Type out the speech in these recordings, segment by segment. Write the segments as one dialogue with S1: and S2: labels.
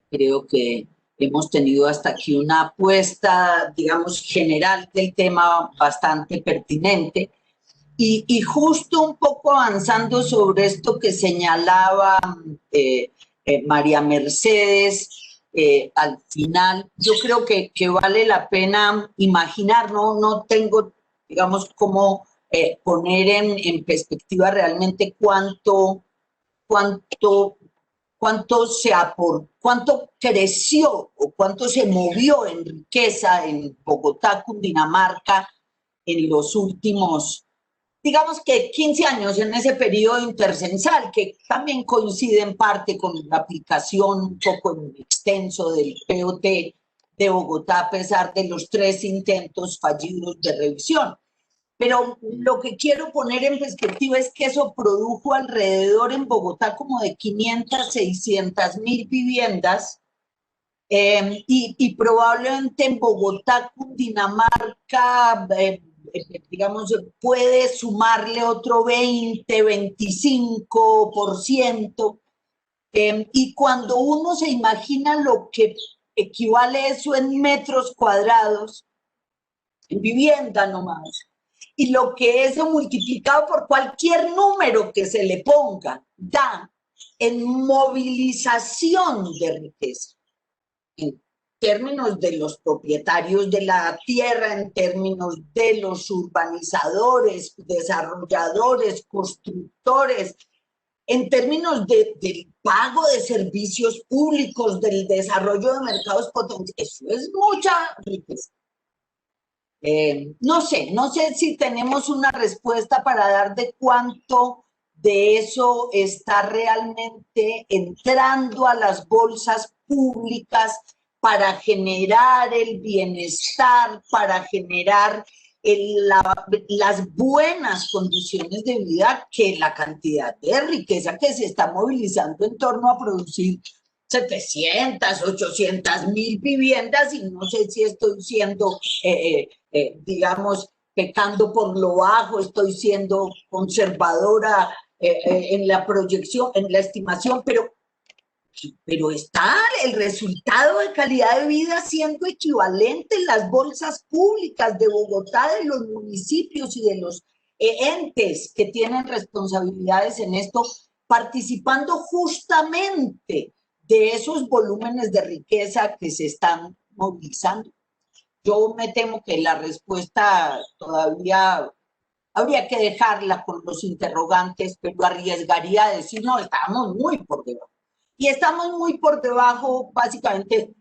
S1: Creo que hemos tenido hasta aquí una apuesta, digamos, general del tema bastante pertinente. Y justo un poco avanzando sobre esto que señalaba María Mercedes, al final, yo creo que vale la pena imaginar, no tengo, digamos, cómo poner en perspectiva realmente cuánto, cuánto creció o cuánto se movió en riqueza en Bogotá, Cundinamarca, en los últimos, digamos que 15 años, en ese periodo intercensal, que también coincide en parte con la aplicación un poco extenso del POT de Bogotá, a pesar de los 3 intentos fallidos de revisión. Pero lo que quiero poner en perspectiva es que eso produjo alrededor en Bogotá como de 500, 600 mil viviendas, y probablemente en Bogotá, Cundinamarca, digamos, puede sumarle otro 20, 25%. Y cuando uno se imagina lo que equivale eso en metros cuadrados, en vivienda nomás, y lo que eso multiplicado por cualquier número que se le ponga, da en movilización de riqueza, en términos de los propietarios de la tierra, en términos de los urbanizadores, desarrolladores, constructores, en términos del pago de servicios públicos, del desarrollo de mercados potenciales. Eso es mucha riqueza. No sé si tenemos una respuesta para dar de cuánto de eso está realmente entrando a las bolsas públicas para generar el bienestar, para generar las buenas condiciones de vida, que la cantidad de riqueza que se está movilizando en torno a producir 700, 800 mil viviendas, y no sé si estoy siendo, digamos, pecando por lo bajo, estoy siendo conservadora en la proyección, en la estimación, pero está el resultado de calidad de vida siendo equivalente en las bolsas públicas de Bogotá, de los municipios y de los entes que tienen responsabilidades en esto, participando justamente de esos volúmenes de riqueza que se están movilizando. Yo me temo que la respuesta todavía habría que dejarla con los interrogantes, pero arriesgaría a decir, no, estamos muy por debajo. Y estamos muy por debajo, básicamente,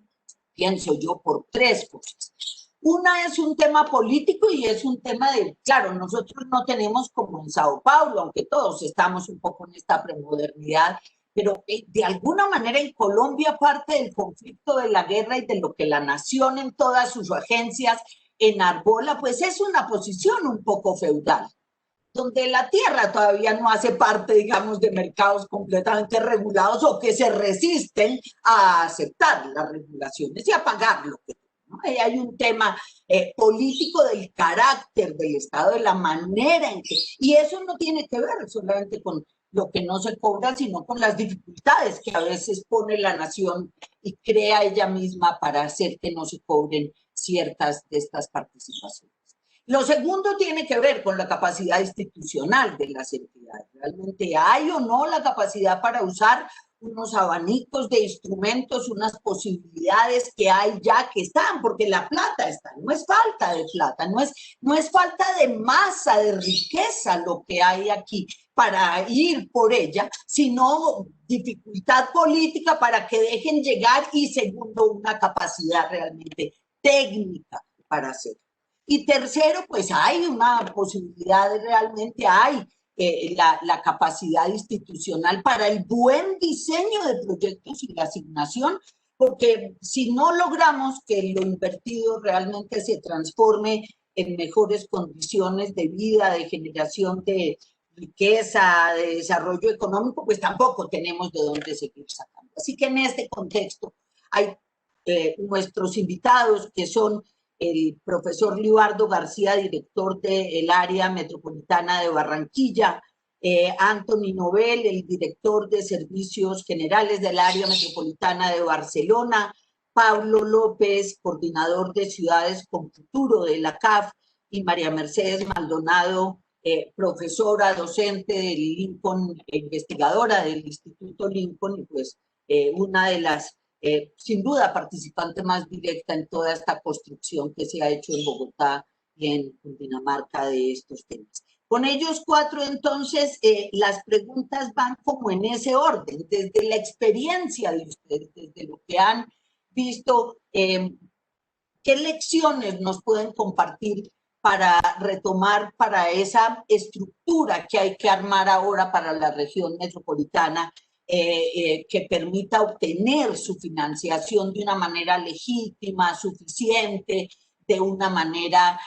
S1: pienso yo, por 3 cosas. Una es un tema político y es un tema de, claro, nosotros no tenemos como en Sao Paulo, aunque todos estamos un poco en esta premodernidad, pero de alguna manera en Colombia parte del conflicto de la guerra y de lo que la nación en todas sus agencias enarbola, pues es una posición un poco feudal, donde la tierra todavía no hace parte, digamos, de mercados completamente regulados o que se resisten a aceptar las regulaciones y a pagar lo que, ¿no? Hay un tema político del carácter del Estado, de la manera en que, y eso no tiene que ver solamente con lo que no se cobra, sino con las dificultades que a veces pone la nación y crea ella misma para hacer que no se cobren ciertas de estas participaciones. Lo segundo tiene que ver con la capacidad institucional de las entidades. ¿Realmente hay o no la capacidad para usar unos abanicos de instrumentos, unas posibilidades que hay ya que están? Porque la plata está, no es falta de plata, no es falta de masa, de riqueza lo que hay aquí para ir por ella, sino dificultad política para que dejen llegar, y segundo, una capacidad realmente técnica para hacerlo. Y tercero, pues hay una posibilidad, realmente hay la capacidad institucional para el buen diseño de proyectos y la asignación, porque si no logramos que lo invertido realmente se transforme en mejores condiciones de vida, de generación de riqueza, de desarrollo económico, pues tampoco tenemos de dónde seguir sacando. Así que en este contexto hay nuestros invitados, que son el profesor Libardo García, director del área metropolitana de Barranquilla, Anthony Nobel, el director de Servicios Generales del Área Metropolitana de Barcelona, Pablo López, coordinador de Ciudades con Futuro de la CAF, y María Mercedes Maldonado, profesora, docente del Lincoln, investigadora del Instituto Lincoln, y pues una de las, sin duda, participantes más directa en toda esta construcción que se ha hecho en Bogotá y en Cundinamarca de estos temas. Con ellos cuatro, entonces, las preguntas van como en ese orden, desde la experiencia de ustedes, desde lo que han visto, ¿qué lecciones nos pueden compartir para retomar para esa estructura que hay que armar ahora para la región metropolitana, que permita obtener su financiación de una manera legítima, suficiente, de una manera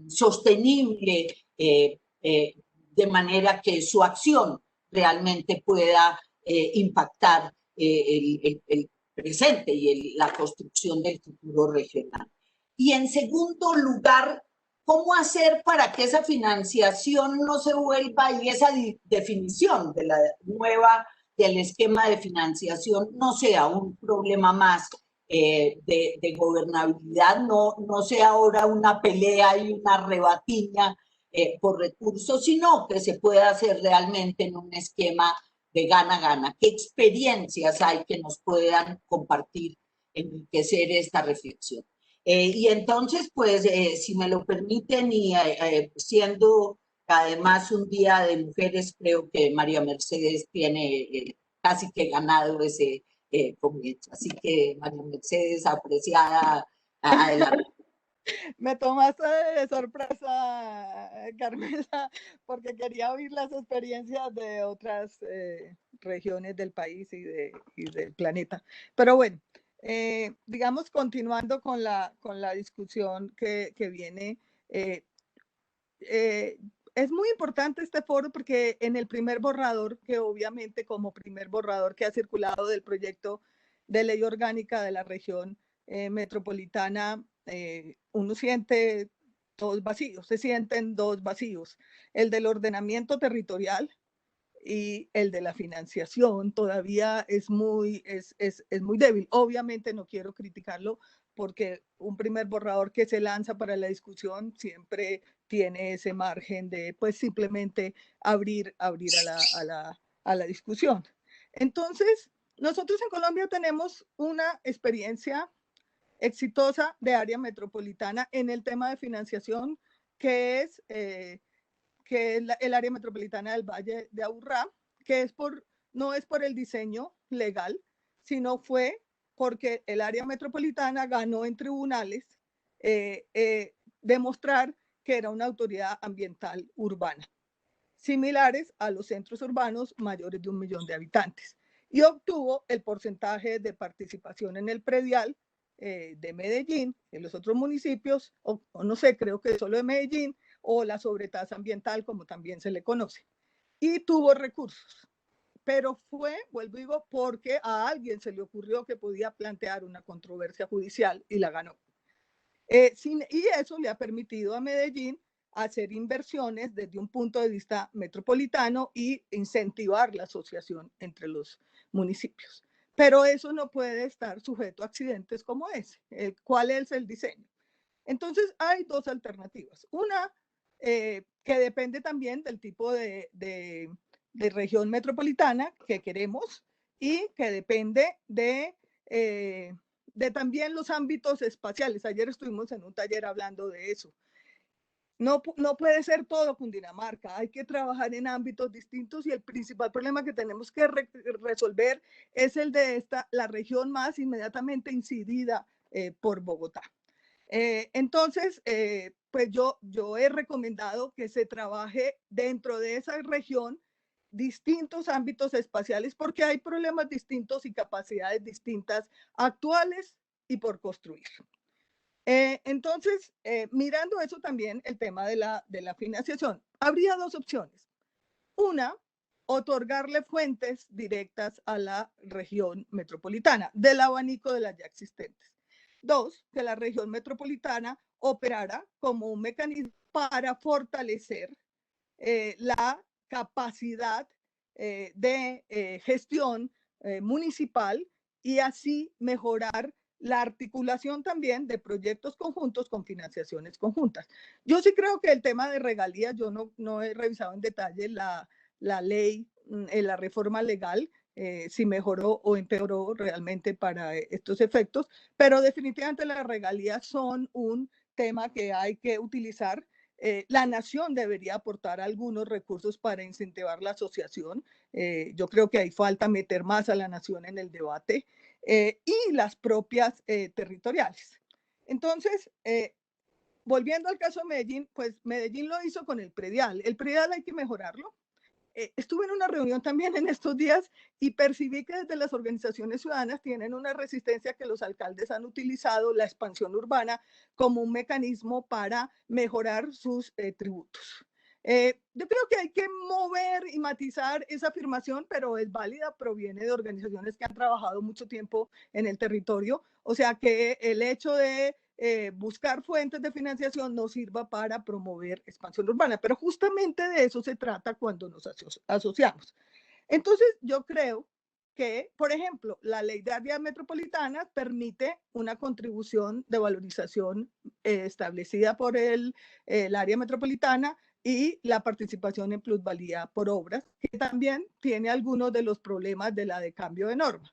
S1: sostenible, de manera que su acción realmente pueda impactar el presente y la construcción del futuro regional? Y en segundo lugar, ¿cómo hacer para que esa financiación no se vuelva y esa definición de la nueva, del esquema de financiación no sea un problema más de gobernabilidad, no sea ahora una pelea y una rebatiña por recursos, sino que se pueda hacer realmente en un esquema de gana-gana? ¿Qué experiencias hay que nos puedan compartir, enriquecer esta reflexión? Y entonces, pues, si me lo permiten, y siendo además un día de mujeres, creo que María Mercedes tiene casi que ganado ese comienzo. Así que, María Mercedes, apreciada, adelante.
S2: Me tomaste de sorpresa, Carmela, porque quería oír las experiencias de otras regiones del país y del planeta. Pero bueno, digamos, continuando con la discusión que viene, es muy importante este foro porque en el primer borrador, que obviamente como primer borrador que ha circulado del proyecto de ley orgánica de la región metropolitana, uno siente dos vacíos, se sienten dos vacíos, el del ordenamiento territorial y el de la financiación todavía es muy débil. Obviamente no quiero criticarlo porque un primer borrador que se lanza para la discusión siempre tiene ese margen de pues simplemente abrir a la discusión. Entonces, nosotros en Colombia tenemos una experiencia exitosa de área metropolitana en el tema de financiación, que es el área metropolitana del Valle de Aburrá, que no es por el diseño legal, sino fue porque el área metropolitana ganó en tribunales demostrar que era una autoridad ambiental urbana, similares a los centros urbanos mayores de 1 millón de habitantes, y obtuvo el porcentaje de participación en el predial de Medellín, en los otros municipios, o no sé, creo que solo de Medellín, o la sobretasa ambiental, como también se le conoce, y tuvo recursos. Pero fue, vuelvo y digo, porque a alguien se le ocurrió que podía plantear una controversia judicial y la ganó. Y eso le ha permitido a Medellín hacer inversiones desde un punto de vista metropolitano y incentivar la asociación entre los municipios. Pero eso no puede estar sujeto a accidentes como ese. ¿Cuál es el diseño? Entonces hay dos alternativas. Una que depende también del tipo de región metropolitana que queremos y que depende de también los ámbitos espaciales. Ayer estuvimos en un taller hablando de eso. No puede ser todo Cundinamarca, hay que trabajar en ámbitos distintos y el principal problema que tenemos que resolver es el de la región más inmediatamente incidida por Bogotá. Entonces, pues yo he recomendado que se trabaje dentro de esa región distintos ámbitos espaciales porque hay problemas distintos y capacidades distintas actuales y por construir. Entonces, mirando eso también, el tema de la financiación, habría dos opciones. Una, otorgarle fuentes directas a la región metropolitana del abanico de las ya existentes. Dos, que la región metropolitana operara como un mecanismo para fortalecer la capacidad de gestión municipal y así mejorar la articulación también de proyectos conjuntos con financiaciones conjuntas. Yo sí creo que el tema de regalías, yo no he revisado en detalle la ley, la reforma legal, si mejoró o empeoró realmente para estos efectos, pero definitivamente las regalías son un tema que hay que utilizar. La nación debería aportar algunos recursos para incentivar la asociación. Yo creo que hay falta meter más a la nación en el debate y las propias territoriales. Entonces, volviendo al caso de Medellín, pues Medellín lo hizo con el predial. El predial hay que mejorarlo. Estuve en una reunión también en estos días y percibí que desde las organizaciones ciudadanas tienen una resistencia que los alcaldes han utilizado la expansión urbana como un mecanismo para mejorar sus tributos. Yo creo que hay que mover y matizar esa afirmación, pero es válida, proviene de organizaciones que han trabajado mucho tiempo en el territorio, o sea que el hecho de buscar fuentes de financiación nos sirva para promover expansión urbana, pero justamente de eso se trata cuando nos asociamos. Entonces, yo creo que, por ejemplo, la ley de áreas metropolitanas permite una contribución de valorización establecida por el área metropolitana y la participación en plusvalía por obras, que también tiene algunos de los problemas de la de cambio de norma.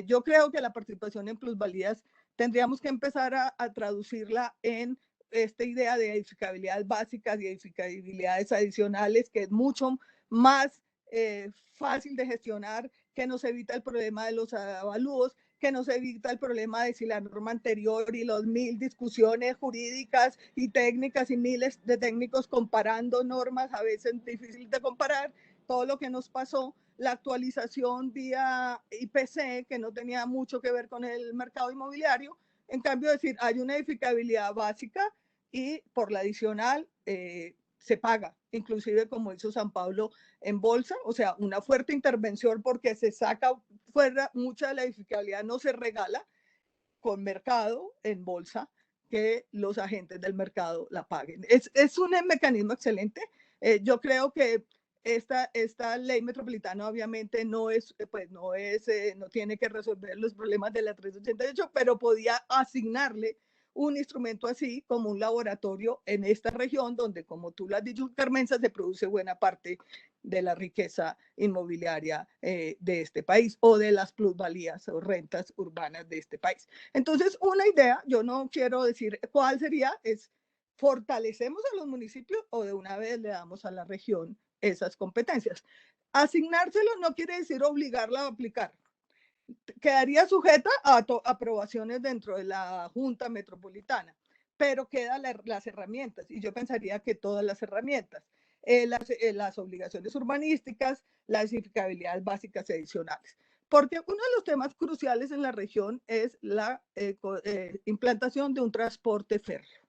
S2: Yo creo que la participación en plusvalías tendríamos que empezar a traducirla en esta idea de edificabilidades básicas y edificabilidades adicionales, que es mucho más fácil de gestionar, que nos evita el problema de los avalúos, que nos evita el problema de si la norma anterior y los 1000 discusiones jurídicas y técnicas y miles de técnicos comparando normas, a veces difícil de comparar, todo lo que nos pasó, la actualización vía IPC, que no tenía mucho que ver con el mercado inmobiliario. En cambio, decir, hay una edificabilidad básica y por la adicional se paga, inclusive como hizo San Pablo en bolsa, o sea, una fuerte intervención porque se saca fuera, mucha de la edificabilidad no se regala con mercado en bolsa, que los agentes del mercado la paguen. Es un mecanismo excelente. Yo creo que esta ley metropolitana obviamente no tiene que resolver los problemas de la 388, pero podía asignarle un instrumento así como un laboratorio en esta región donde, como tú lo has dicho, Carmenza, se produce buena parte de la riqueza inmobiliaria de este país o de las plusvalías o rentas urbanas de este país. Entonces, una idea, yo no quiero decir cuál sería, es fortalecemos a los municipios o de una vez le damos a la región esas competencias. Asignárselo no quiere decir obligarla a aplicar. Quedaría sujeta a aprobaciones dentro de la Junta Metropolitana, pero quedan las herramientas, y yo pensaría que todas las herramientas, las obligaciones urbanísticas, las edificabilidades básicas y adicionales. Porque uno de los temas cruciales en la región es la implantación de un transporte férreo.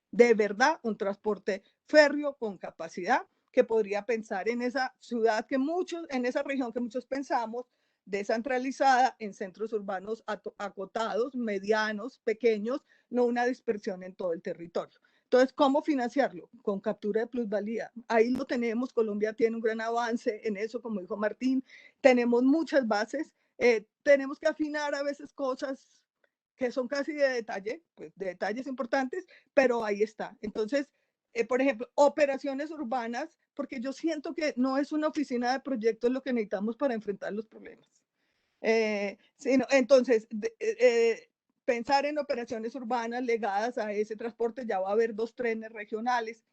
S2: De verdad, un transporte férreo con capacidad que podría pensar en esa ciudad que muchos, en esa región que muchos pensamos, descentralizada en centros urbanos acotados, medianos, pequeños, no una dispersión en todo el territorio. Entonces, ¿cómo financiarlo? Con captura de plusvalía. Ahí lo tenemos, Colombia tiene un gran avance en eso, como dijo Martín, tenemos muchas bases, tenemos que afinar a veces cosas que son casi de detalle, pues de detalles importantes, pero ahí está. Entonces, por ejemplo, operaciones urbanas, porque yo siento que no es una oficina de proyectos lo que necesitamos para enfrentar los problemas. Entonces, pensar en operaciones urbanas legadas a ese transporte, ya va a haber 2 trenes regionales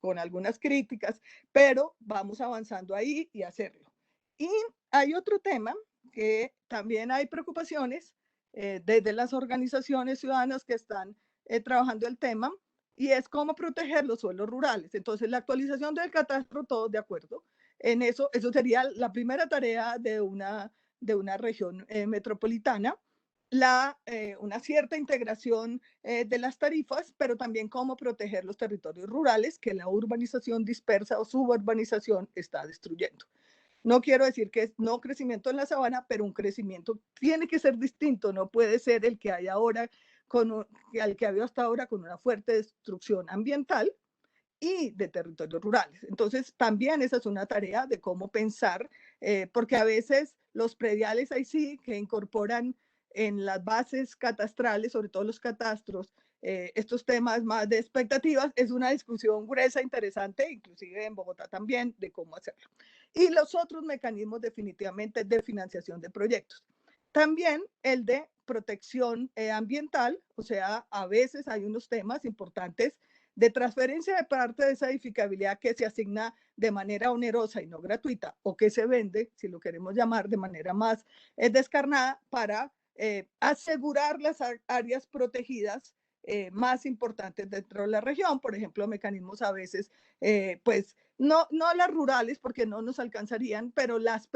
S2: con algunas críticas, pero vamos avanzando ahí y hacerlo. Y hay otro tema que también hay preocupaciones desde las organizaciones ciudadanas que están trabajando el tema, y es cómo proteger los suelos rurales. Entonces, la actualización del catastro, todos de acuerdo. En eso sería la primera tarea de una región metropolitana, una cierta integración de las tarifas, pero también cómo proteger los territorios rurales que la urbanización dispersa o suburbanización está destruyendo. No quiero decir que es no crecimiento en la sabana, pero un crecimiento tiene que ser distinto, no puede ser el que hay ahora, al que había hasta ahora con una fuerte destrucción ambiental y de territorios rurales. Entonces, también esa es una tarea de cómo pensar, porque a veces los prediales ahí sí que incorporan en las bases catastrales, sobre todo los catastros, estos temas más de expectativas, es una discusión gruesa, interesante, inclusive en Bogotá también, de cómo hacerlo. Y los otros mecanismos definitivamente de financiación de proyectos. También el de protección ambiental, o sea, a veces hay unos temas importantes de transferencia de parte de esa edificabilidad que se asigna de manera onerosa y no gratuita, o que se vende, si lo queremos llamar de manera más descarnada, para asegurar las áreas protegidas más importantes dentro de la región, por ejemplo, mecanismos a veces, pues no las rurales porque no nos alcanzarían, pero las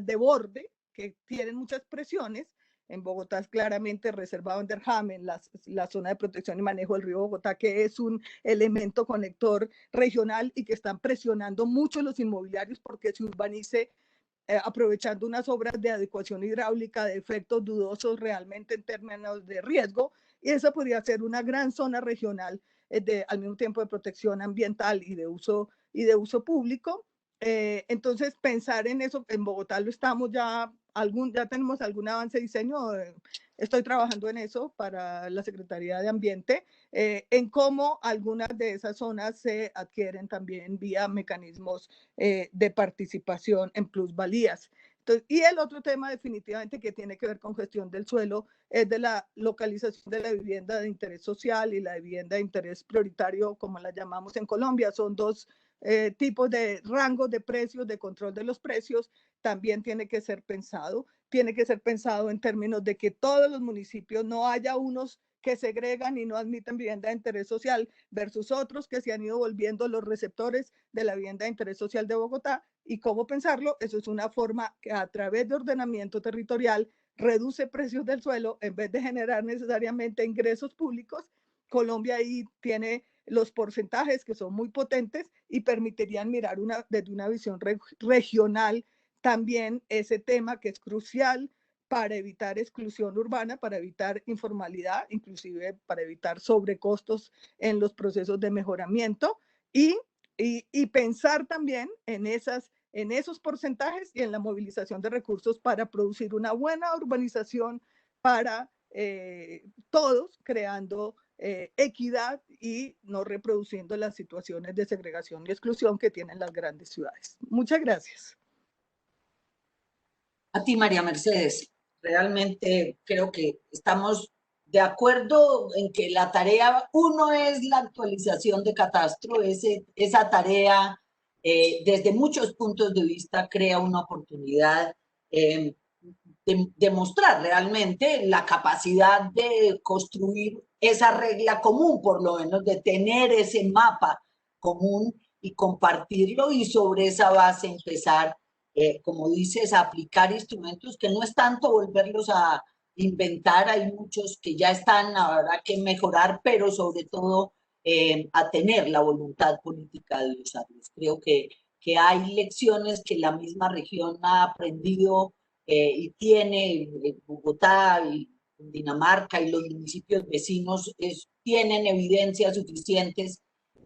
S2: de borde, que tienen muchas presiones. En Bogotá es claramente reservado en Derhamen, la zona de protección y manejo del río Bogotá, que es un elemento conector regional y que están presionando mucho los inmobiliarios porque se urbanice aprovechando unas obras de adecuación hidráulica de efectos dudosos realmente en términos de riesgo, y esa podría ser una gran zona regional al mismo tiempo de protección ambiental y de uso público. Entonces, pensar en eso, en Bogotá lo estamos ya tenemos algún avance de diseño, estoy trabajando en eso para la Secretaría de Ambiente, en cómo algunas de esas zonas se adquieren también vía mecanismos de participación en plusvalías. Entonces, y el otro tema definitivamente que tiene que ver con gestión del suelo es de la localización de la vivienda de interés social y la vivienda de interés prioritario, como la llamamos en Colombia. Son dos tipos de rangos de precios, de control de los precios. También tiene que ser pensado en términos de que todos los municipios no haya unos que segregan y no admiten vivienda de interés social versus otros que se han ido volviendo los receptores de la vivienda de interés social de Bogotá. ¿Y cómo pensarlo? Eso es una forma que a través de ordenamiento territorial reduce precios del suelo en vez de generar necesariamente ingresos públicos. Colombia ahí tiene los porcentajes que son muy potentes y permitirían mirar desde una visión regional también ese tema que es crucial para evitar exclusión urbana, para evitar informalidad, inclusive para evitar sobrecostos en los procesos de mejoramiento y pensar también en esos porcentajes y en la movilización de recursos para producir una buena urbanización para todos, creando equidad y no reproduciendo las situaciones de segregación y exclusión que tienen las grandes ciudades. Muchas gracias.
S1: A ti, María Mercedes. Realmente creo que estamos de acuerdo en que la tarea, uno es la actualización de catastro, esa tarea desde muchos puntos de vista crea una oportunidad de mostrar realmente la capacidad de construir esa regla común, por lo menos de tener ese mapa común y compartirlo y sobre esa base empezar, como dices, a aplicar instrumentos que no es tanto volverlos a inventar, hay muchos que ya están, habrá que mejorar, pero sobre todo a tener la voluntad política de usarlos. Creo que hay lecciones que la misma región ha aprendido y tiene Bogotá y Dinamarca y los municipios vecinos tienen evidencias suficientes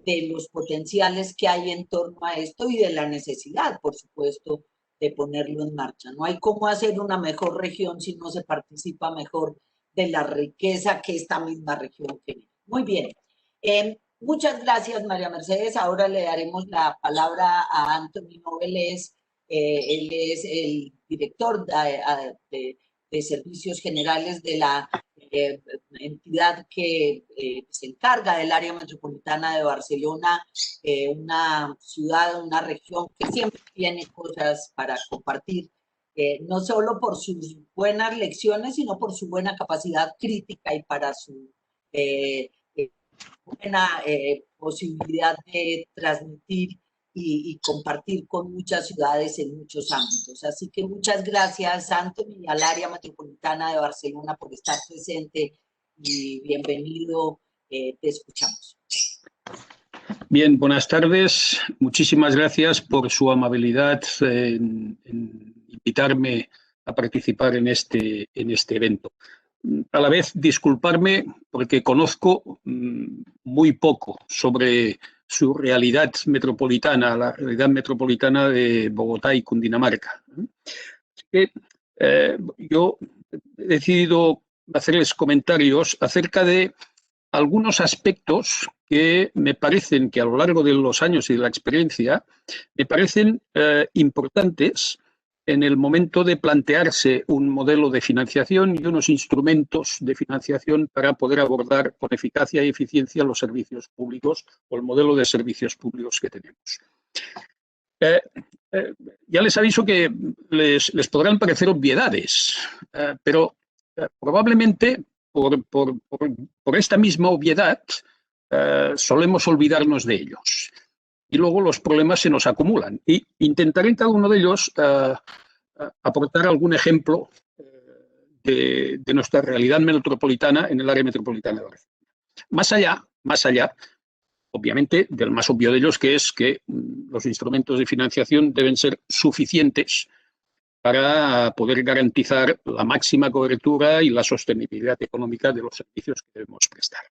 S1: de los potenciales que hay en torno a esto y de la necesidad, por supuesto, de ponerlo en marcha. No hay cómo hacer una mejor región si no se participa mejor de la riqueza que esta misma región tiene. Muy bien. Muchas gracias, María Mercedes. Ahora le daremos la palabra a Anthony Noveles. Él es el director de Servicios Generales de la entidad que se encarga del área metropolitana de Barcelona, una ciudad, una región que siempre tiene cosas para compartir, no solo por sus buenas lecciones, sino por su buena capacidad crítica y para su buena posibilidad de transmitir y compartir con muchas ciudades en muchos ámbitos. Así que muchas gracias, Anthony, y al área metropolitana de Barcelona por estar presente y bienvenido, te escuchamos.
S3: Bien, buenas tardes. Muchísimas gracias por su amabilidad en invitarme a participar en este evento. A la vez, disculparme porque conozco muy poco sobre su realidad metropolitana, la realidad metropolitana de Bogotá y Cundinamarca. Así que yo he decidido hacerles comentarios acerca de algunos aspectos que me parecen que a lo largo de los años y de la experiencia me parecen importantes en el momento de plantearse un modelo de financiación y unos instrumentos de financiación para poder abordar con eficacia y eficiencia los servicios públicos o el modelo de servicios públicos que tenemos. Ya les aviso que les podrán parecer obviedades, pero probablemente por esta misma obviedad solemos olvidarnos de ellos. Y luego los problemas se nos acumulan. Y intentaré en cada uno de ellos aportar algún ejemplo de nuestra realidad metropolitana en el área metropolitana de Barcelona. Más allá, obviamente, del más obvio de ellos, que es que los instrumentos de financiación deben ser suficientes para poder garantizar la máxima cobertura y la sostenibilidad económica de los servicios que debemos prestar.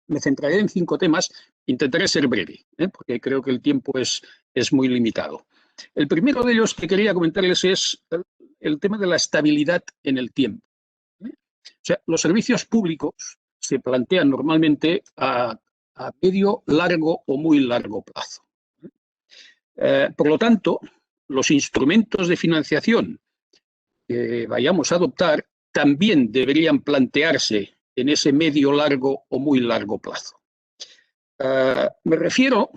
S3: Me centraré en 5 temas, intentaré ser breve, porque creo que el tiempo es muy limitado. El primero de ellos que quería comentarles es el tema de la estabilidad en el tiempo. O sea, los servicios públicos se plantean normalmente a medio, largo o muy largo plazo. Por lo tanto, los instrumentos de financiación que vayamos a adoptar también deberían plantearse en ese medio, largo o muy largo plazo. Me refiero,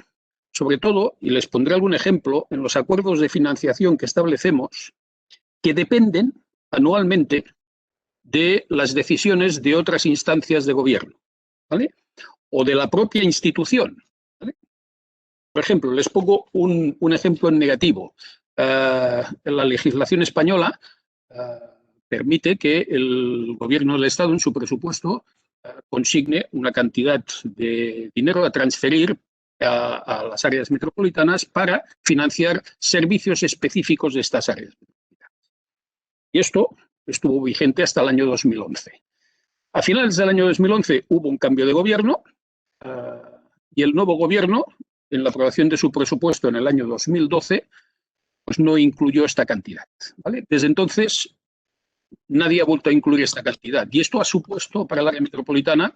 S3: sobre todo, y les pondré algún ejemplo, en los acuerdos de financiación que establecemos, que dependen anualmente de las decisiones de otras instancias de gobierno, ¿vale? O de la propia institución, ¿vale? Por ejemplo, les pongo un ejemplo en negativo. La legislación española permite que el gobierno del Estado en su presupuesto consigne una cantidad de dinero a transferir a las áreas metropolitanas para financiar servicios específicos de estas áreas metropolitanas. Y esto estuvo vigente hasta el año 2011. A finales del año 2011 hubo un cambio de gobierno y el nuevo gobierno, en la aprobación de su presupuesto en el año 2012, pues no incluyó esta cantidad, ¿vale? Desde entonces nadie ha vuelto a incluir esta cantidad y esto ha supuesto para el área metropolitana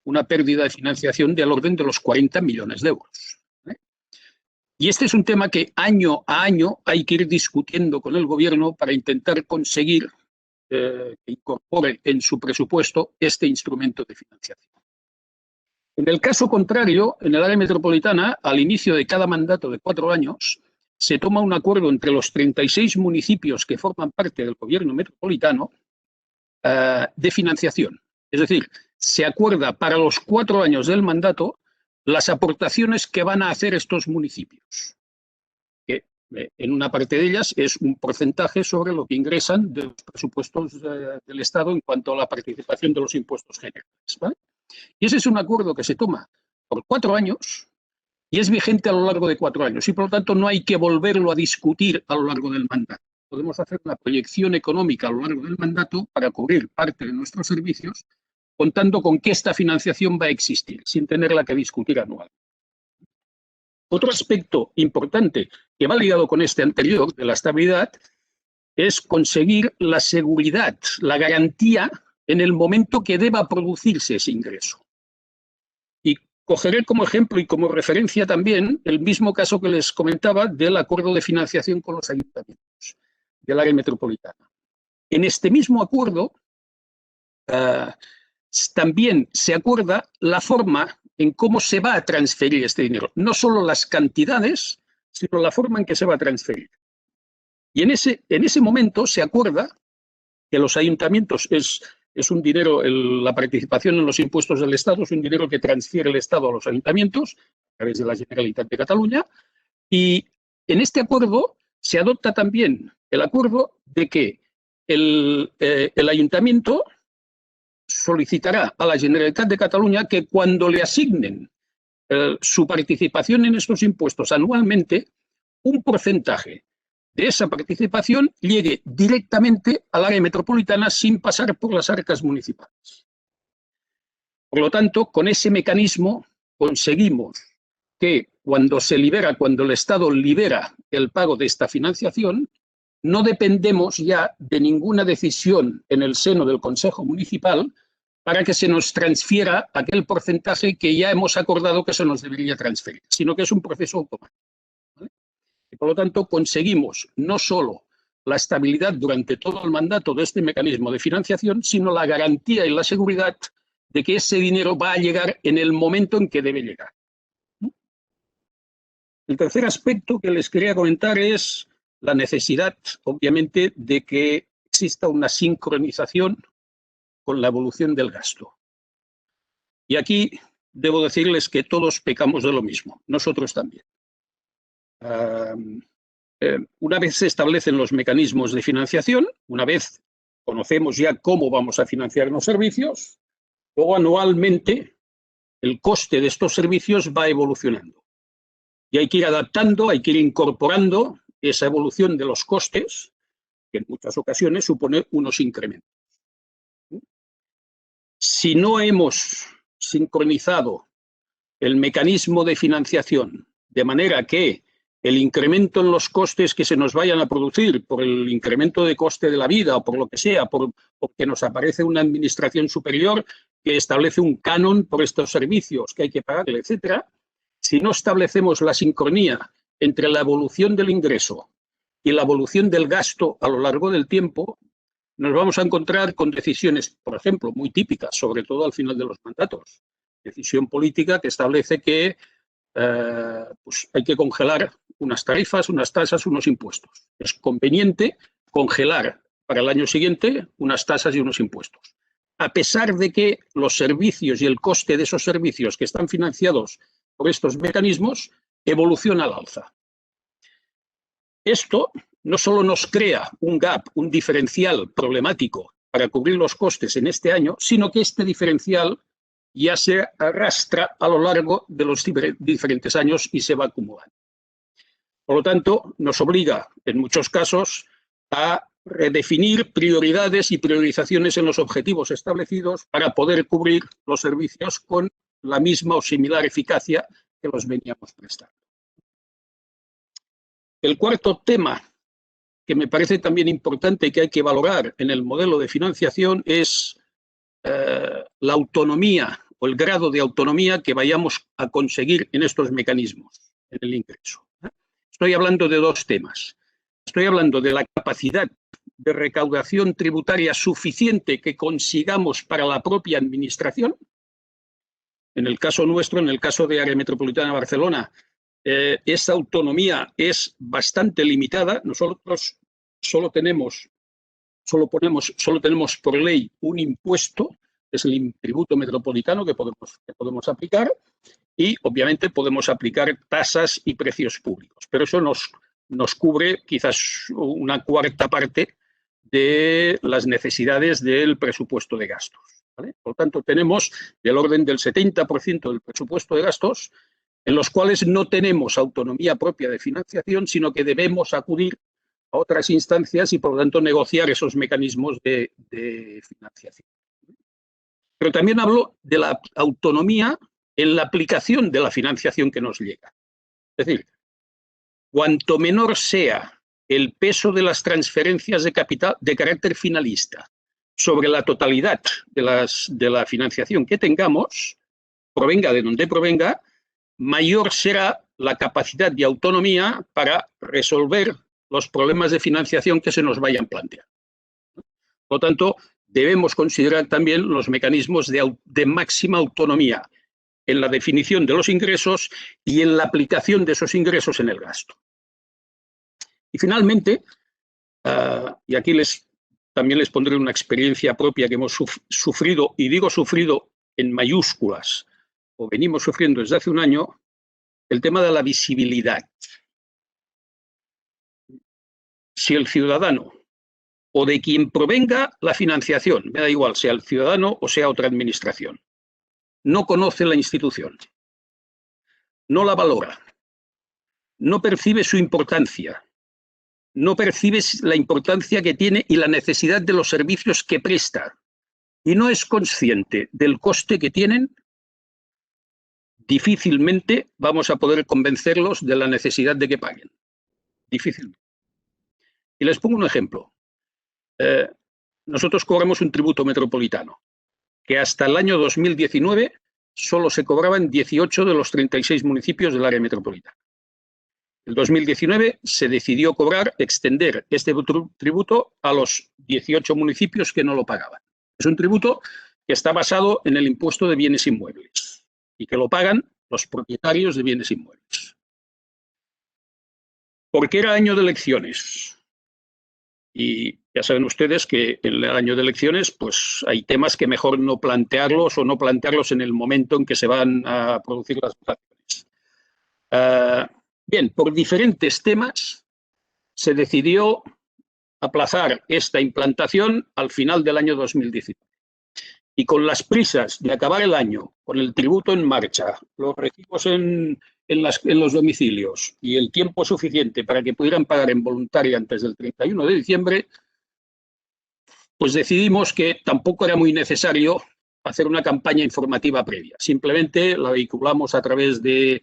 S3: una pérdida de financiación del orden de los 40 millones de euros. ¿Vale? Y este es un tema que año a año hay que ir discutiendo con el gobierno para intentar conseguir que incorpore en su presupuesto este instrumento de financiación. En el caso contrario, en el área metropolitana, al inicio de cada mandato de 4 años, se toma un acuerdo entre los 36 municipios que forman parte del gobierno metropolitano de financiación. Es decir, se acuerda para los 4 años del mandato las aportaciones que van a hacer estos municipios. Que en una parte de ellas es un porcentaje sobre lo que ingresan de los presupuestos del Estado en cuanto a la participación de los impuestos generales, ¿vale? Y ese es un acuerdo que se toma por 4 años y es vigente a lo largo de 4 años. Y por lo tanto no hay que volverlo a discutir a lo largo del mandato. Podemos hacer una proyección económica a lo largo del mandato para cubrir parte de nuestros servicios, contando con que esta financiación va a existir, sin tenerla que discutir anual. Otro aspecto importante que va ligado con este anterior, de la estabilidad, es conseguir la seguridad, la garantía en el momento que deba producirse ese ingreso. Y cogeré como ejemplo y como referencia también el mismo caso que les comentaba del acuerdo de financiación con los ayuntamientos del área metropolitana. En este mismo acuerdo también se acuerda la forma en cómo se va a transferir este dinero. No solo las cantidades, sino la forma en que se va a transferir. Y en ese momento se acuerda que los ayuntamientos es un dinero, la participación en los impuestos del Estado es un dinero que transfiere el Estado a los ayuntamientos a través de la Generalitat de Cataluña. Y en este acuerdo se adopta también el acuerdo de que el ayuntamiento solicitará a la Generalitat de Cataluña que cuando le asignen su participación en estos impuestos anualmente, un porcentaje de esa participación llegue directamente al área metropolitana sin pasar por las arcas municipales. Por lo tanto, con ese mecanismo conseguimos que cuando el Estado libera el pago de esta financiación, no dependemos ya de ninguna decisión en el seno del Consejo Municipal para que se nos transfiera aquel porcentaje que ya hemos acordado que se nos debería transferir, sino que es un proceso automático, ¿vale? Y por lo tanto, conseguimos no solo la estabilidad durante todo el mandato de este mecanismo de financiación, sino la garantía y la seguridad de que ese dinero va a llegar en el momento en que debe llegar. El tercer aspecto que les quería comentar es la necesidad, obviamente, de que exista una sincronización con la evolución del gasto. Y aquí debo decirles que todos pecamos de lo mismo, nosotros también. Una vez se establecen los mecanismos de financiación, una vez conocemos ya cómo vamos a financiar los servicios, luego anualmente el coste de estos servicios va evolucionando. Y hay que ir adaptando, hay que ir incorporando esa evolución de los costes, que en muchas ocasiones supone unos incrementos. Si no hemos sincronizado el mecanismo de financiación de manera que el incremento en los costes que se nos vayan a producir por el incremento de coste de la vida o por lo que sea, porque nos aparece una administración superior que establece un canon por estos servicios que hay que pagarle, etcétera, si no establecemos la sincronía entre la evolución del ingreso y la evolución del gasto a lo largo del tiempo, nos vamos a encontrar con decisiones, por ejemplo, muy típicas, sobre todo al final de los mandatos. Decisión política que establece que pues hay que congelar unas tarifas, unas tasas, unos impuestos. Es conveniente congelar para el año siguiente unas tasas y unos impuestos. A pesar de que los servicios y el coste de esos servicios que están financiados por estos mecanismos evoluciona al alza. Esto no solo nos crea un gap, un diferencial problemático para cubrir los costes en este año, sino que este diferencial ya se arrastra a lo largo de los diferentes años y se va acumulando. Por lo tanto, nos obliga, en muchos casos, a redefinir prioridades y priorizaciones en los objetivos establecidos para poder cubrir los servicios con la misma o similar eficacia que los veníamos prestando. El cuarto tema que me parece también importante y que hay que valorar en el modelo de financiación es la autonomía o el grado de autonomía que vayamos a conseguir en estos mecanismos, en el ingreso. Estoy hablando de dos temas. Estoy hablando de la capacidad de recaudación tributaria suficiente que consigamos para la propia administración. En el caso nuestro, en el caso de Área Metropolitana de Barcelona, esa autonomía es bastante limitada. Nosotros solo tenemos por ley un impuesto, es el tributo metropolitano que podemos aplicar, y obviamente podemos aplicar tasas y precios públicos. Pero eso nos cubre quizás una cuarta parte de las necesidades del presupuesto de gastos, ¿vale? Por lo tanto, tenemos del orden del 70% del presupuesto de gastos en los cuales no tenemos autonomía propia de financiación, sino que debemos acudir a otras instancias y, por lo tanto, negociar esos mecanismos de financiación. Pero también hablo de la autonomía en la aplicación de la financiación que nos llega. Es decir, cuanto menor sea el peso de las transferencias de capital de carácter finalista sobre la totalidad de la financiación que tengamos, provenga de donde provenga, mayor será la capacidad de autonomía para resolver los problemas de financiación que se nos vayan planteando. Por lo tanto, debemos considerar también los mecanismos de máxima autonomía en la definición de los ingresos y en la aplicación de esos ingresos en el gasto. Y finalmente, y aquí también les pondré una experiencia propia que hemos sufrido, y digo sufrido en mayúsculas, o venimos sufriendo desde hace un año, el tema de la visibilidad. Si el ciudadano o de quien provenga la financiación, me da igual, sea el ciudadano o sea otra administración, no conoce la institución, no la valora, no percibe su importancia, no percibe la importancia que tiene y la necesidad de los servicios que presta, y no es consciente del coste que tienen, difícilmente vamos a poder convencerlos de la necesidad de que paguen. Difícilmente. Y les pongo un ejemplo. Nosotros cobramos un tributo metropolitano, que hasta el año 2019 solo se cobraba en 18 de los 36 municipios del área metropolitana. En 2019 se decidió extender este tributo a los 18 municipios que no lo pagaban. Es un tributo que está basado en el impuesto de bienes inmuebles y que lo pagan los propietarios de bienes inmuebles. ¿Por qué era año de elecciones? Y ya saben ustedes que en el año de elecciones pues hay temas que mejor no plantearlos o no plantearlos en el momento en que se van a producir las votaciones. Bien, por diferentes temas se decidió aplazar esta implantación al final del año 2019. Y con las prisas de acabar el año, con el tributo en marcha, los recibos en los domicilios y el tiempo suficiente para que pudieran pagar en voluntaria antes del 31 de diciembre, pues decidimos que tampoco era muy necesario hacer una campaña informativa previa. Simplemente la vehiculamos a través de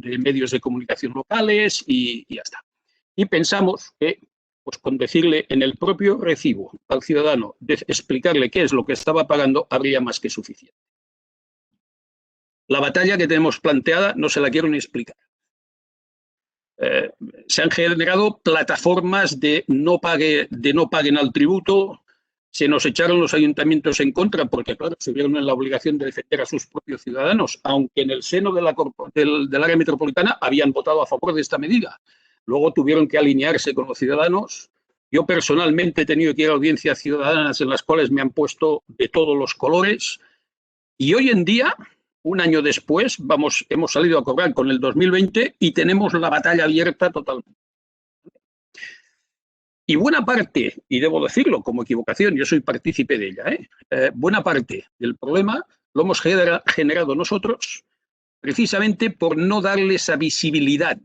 S3: medios de comunicación locales y ya está. Y pensamos que pues con decirle en el propio recibo al ciudadano, explicarle qué es lo que estaba pagando, habría más que suficiente. La batalla que tenemos planteada no se la quiero ni explicar. Se han generado plataformas de no paguen al tributo. Se nos echaron los ayuntamientos en contra porque, claro, se vieron en la obligación de defender a sus propios ciudadanos, aunque en el seno del área metropolitana habían votado a favor de esta medida. Luego tuvieron que alinearse con los ciudadanos. Yo personalmente he tenido que ir a audiencias ciudadanas en las cuales me han puesto de todos los colores. Y hoy en día, un año después, hemos salido a cobrar con el 2020 y tenemos la batalla abierta totalmente. Y buena parte, y debo decirlo como equivocación, yo soy partícipe de ella, buena parte del problema lo hemos generado nosotros precisamente por no darle esa visibilidad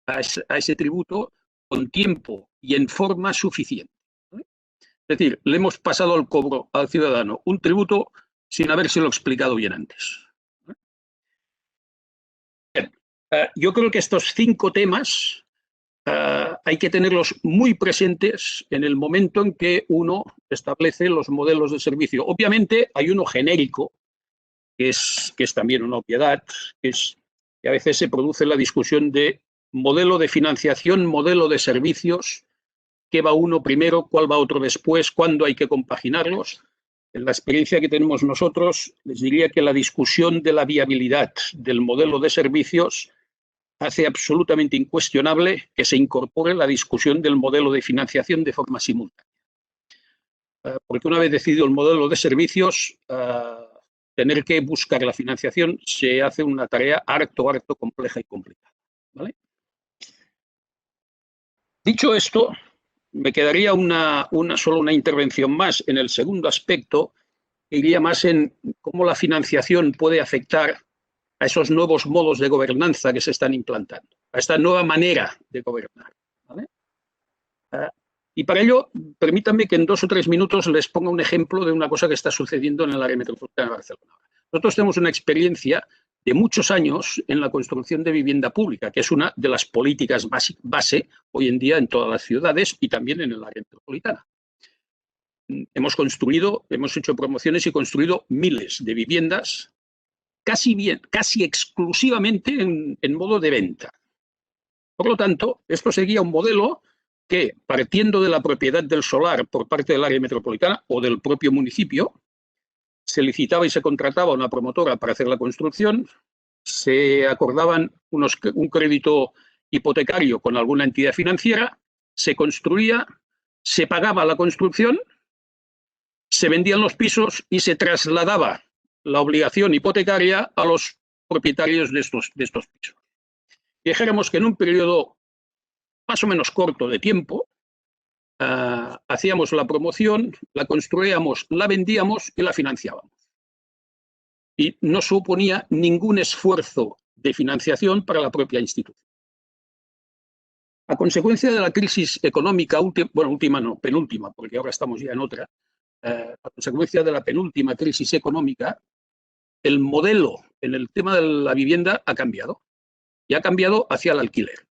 S3: a ese tributo con tiempo y en forma suficiente. Es decir, le hemos pasado al cobro al ciudadano un tributo sin habérselo explicado bien antes. Bien, yo creo que estos 5 temas hay que tenerlos muy presentes en el momento en que uno establece los modelos de servicio. Obviamente hay uno genérico, que es también una obviedad, que a veces se produce la discusión de modelo de financiación, modelo de servicios, qué va uno primero, cuál va otro después, cuándo hay que compaginarlos. En la experiencia que tenemos nosotros, les diría que la discusión de la viabilidad del modelo de servicios hace absolutamente incuestionable que se incorpore la discusión del modelo de financiación de forma simultánea. Porque una vez decidido el modelo de servicios, tener que buscar la financiación se hace una tarea harto compleja y complicada. ¿Vale? Dicho esto, me quedaría solo una intervención más en el segundo aspecto, que iría más en cómo la financiación puede afectar a esos nuevos modos de gobernanza que se están implantando, a esta nueva manera de gobernar. ¿Vale? Y para ello, permítanme que en 2 o 3 minutos les ponga un ejemplo de una cosa que está sucediendo en el área metropolitana de Barcelona. Nosotros tenemos una experiencia de muchos años en la construcción de vivienda pública, que es una de las políticas base hoy en día en todas las ciudades y también en el área metropolitana. Hemos hecho promociones y construido miles de viviendas casi exclusivamente en modo de venta. Por lo tanto, esto seguía un modelo que, partiendo de la propiedad del solar por parte del área metropolitana o del propio municipio, se licitaba y se contrataba a una promotora para hacer la construcción, se acordaban un crédito hipotecario con alguna entidad financiera, se construía, se pagaba la construcción, se vendían los pisos y se trasladaba la obligación hipotecaria a los propietarios de estos pisos. Y dijéramos que en un periodo más o menos corto de tiempo, hacíamos la promoción, la construíamos, la vendíamos y la financiábamos. Y no suponía ningún esfuerzo de financiación para la propia institución. A consecuencia de la crisis económica, penúltima, porque ahora estamos ya en otra, a consecuencia de la penúltima crisis económica, el modelo en el tema de la vivienda ha cambiado. Y ha cambiado hacia el alquiler.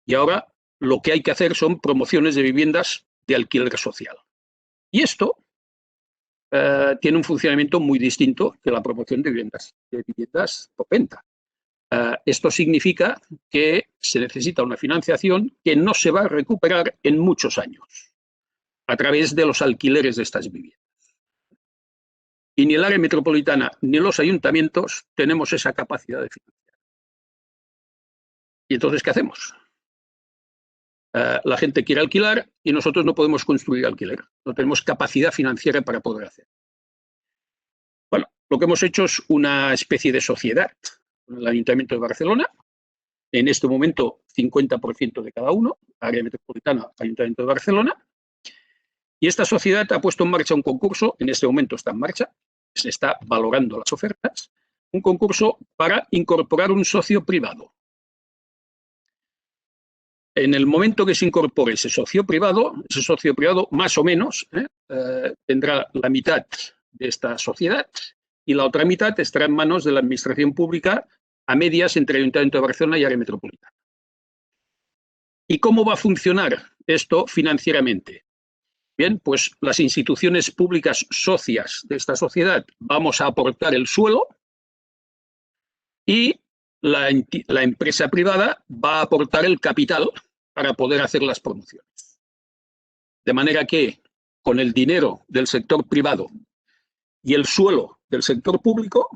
S3: Y ahora lo que hay que hacer son promociones de viviendas de alquiler social. Y esto tiene un funcionamiento muy distinto que la promoción de viviendas por venta. Esto significa que se necesita una financiación que no se va a recuperar en muchos años a través de los alquileres de estas viviendas. Y ni el área metropolitana ni los ayuntamientos tenemos esa capacidad de financiar. ¿Y entonces qué hacemos? La gente quiere alquilar y nosotros no podemos construir alquiler. No tenemos capacidad financiera para poder hacer. Bueno, lo que hemos hecho es una especie de sociedad con el Ayuntamiento de Barcelona. En este momento, 50% de cada uno, área metropolitana, Ayuntamiento de Barcelona. Y esta sociedad ha puesto en marcha un concurso, en este momento está en marcha, se está valorando las ofertas, un concurso para incorporar un socio privado. En el momento que se incorpore ese socio privado más o menos tendrá la mitad de esta sociedad y la otra mitad estará en manos de la administración pública a medias entre el Ayuntamiento de Barcelona y área metropolitana. ¿Y cómo va a funcionar esto financieramente? Bien, pues las instituciones públicas socias de esta sociedad vamos a aportar el suelo y la empresa privada va a aportar el capital para poder hacer las promociones. De manera que con el dinero del sector privado y el suelo del sector público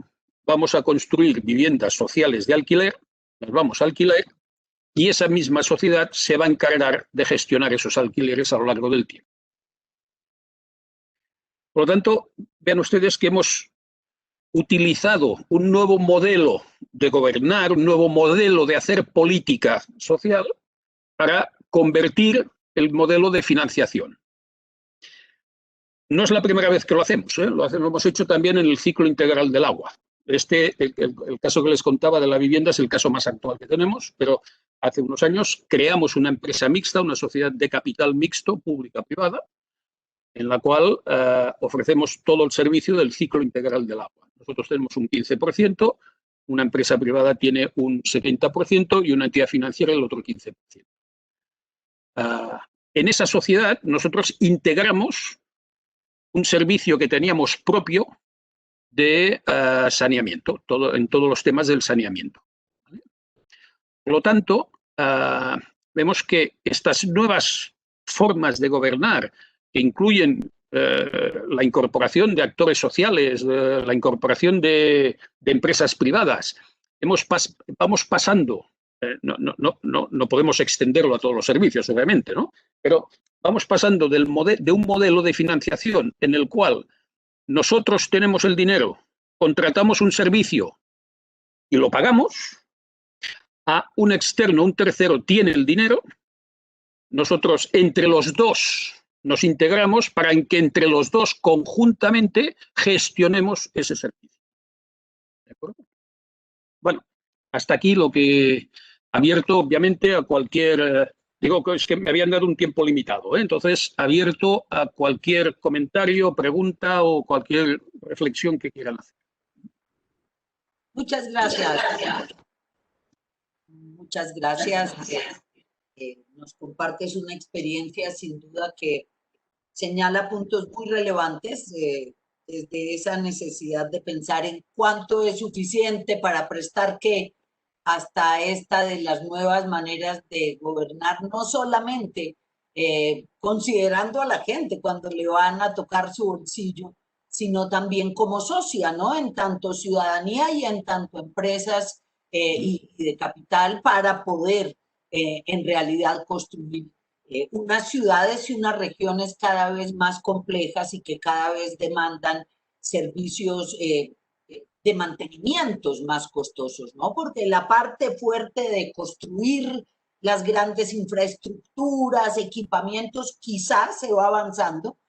S3: vamos a construir viviendas sociales de alquiler, las vamos a alquilar y esa misma sociedad se va a encargar de gestionar esos alquileres a lo largo del tiempo. Por lo tanto, vean ustedes que hemos utilizado un nuevo modelo de gobernar, un nuevo modelo de hacer política social para convertir el modelo de financiación. No es la primera vez que lo hacemos, lo hemos hecho también en el ciclo integral del agua. El caso que les contaba de la vivienda es el caso más actual que tenemos, pero hace unos años creamos una empresa mixta, una sociedad de capital mixto, pública-privada, en la cual ofrecemos todo el servicio del ciclo integral del agua. Nosotros tenemos un 15%, una empresa privada tiene un 70% y una entidad financiera el otro 15%. En esa sociedad nosotros integramos un servicio que teníamos propio de saneamiento, en todos los temas del saneamiento. Por lo tanto, vemos que estas nuevas formas de gobernar que incluyen la incorporación de actores sociales, la incorporación de empresas privadas, vamos pasando, no podemos extenderlo a todos los servicios, obviamente, ¿no? Pero vamos pasando de un modelo de financiación en el cual nosotros tenemos el dinero, contratamos un servicio y lo pagamos, a un externo, un tercero tiene el dinero, nosotros entre los dos nos integramos para que entre los dos conjuntamente gestionemos ese servicio. ¿De acuerdo? Bueno, hasta aquí lo que abierto obviamente a cualquier... Digo que es que me habían dado un tiempo limitado, entonces abierto a cualquier comentario, pregunta o cualquier reflexión que quieran hacer.
S1: Muchas gracias. Muchas gracias. Nos compartes una experiencia sin duda que señala puntos muy relevantes desde esa necesidad de pensar en cuánto es suficiente para prestar qué, hasta esta de las nuevas maneras de gobernar, no solamente considerando a la gente cuando le van a tocar su bolsillo, sino también como socia, ¿no? En tanto ciudadanía y en tanto empresas y de capital para poder en realidad construir unas ciudades y unas regiones cada vez más complejas y que cada vez demandan servicios de mantenimientos más costosos, ¿no? Porque la parte fuerte de construir las grandes infraestructuras, equipamientos, quizás se va avanzando,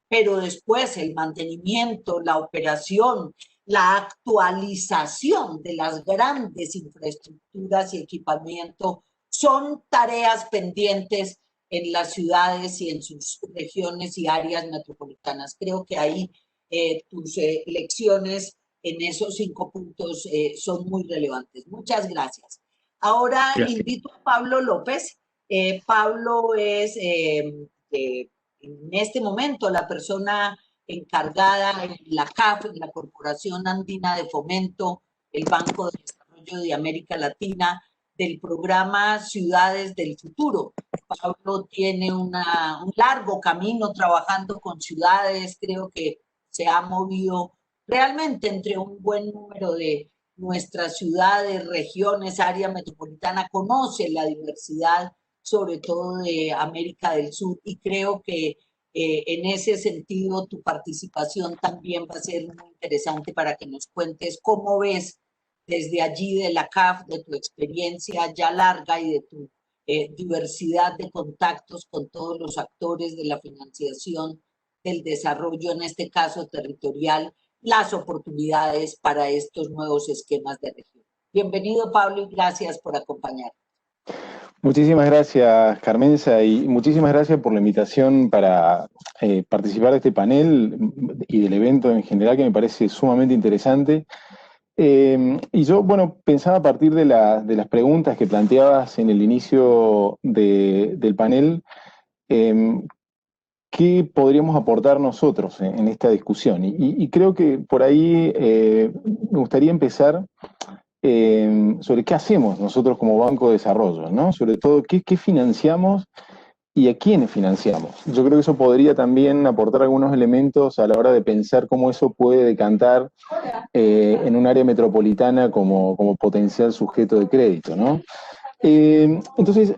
S1: pero después el mantenimiento, la operación, la actualización de las grandes infraestructuras y equipamiento son tareas pendientes en las ciudades y en sus regiones y áreas metropolitanas. Creo que ahí tus lecciones en esos 5 puntos son muy relevantes. Muchas gracias. Ahora
S3: Gracias.
S1: invito a Pablo López. Pablo es en este momento la persona encargada en la CAF, en la Corporación Andina de Fomento, el Banco de Desarrollo de América Latina, del programa Ciudades del Futuro. Pablo tiene un largo camino trabajando con ciudades, creo que se ha movido realmente entre un buen número de nuestras ciudades, regiones, área metropolitana, conoce la diversidad, sobre todo de América del Sur, y creo que en ese sentido tu participación también va a ser muy interesante para que nos cuentes cómo ves desde allí de la CAF, de tu experiencia ya larga y de tu diversidad de contactos con todos los actores de la financiación del desarrollo, en este caso territorial, las oportunidades para estos nuevos esquemas de región. Bienvenido, Pablo, y gracias por acompañarnos.
S4: Muchísimas gracias, Carmenza, y muchísimas gracias por la invitación para participar de este panel y del evento en general, que me parece sumamente interesante. Y yo, bueno, pensaba a partir de las preguntas que planteabas en el inicio del panel, ¿qué podríamos aportar nosotros en esta discusión? Y creo que por ahí me gustaría empezar sobre qué hacemos nosotros como Banco de Desarrollo, ¿no? Sobre todo, ¿qué financiamos y a quiénes financiamos? Yo creo que eso podría también aportar algunos elementos a la hora de pensar cómo eso puede decantar en un área metropolitana como potencial sujeto de crédito, ¿no? Entonces,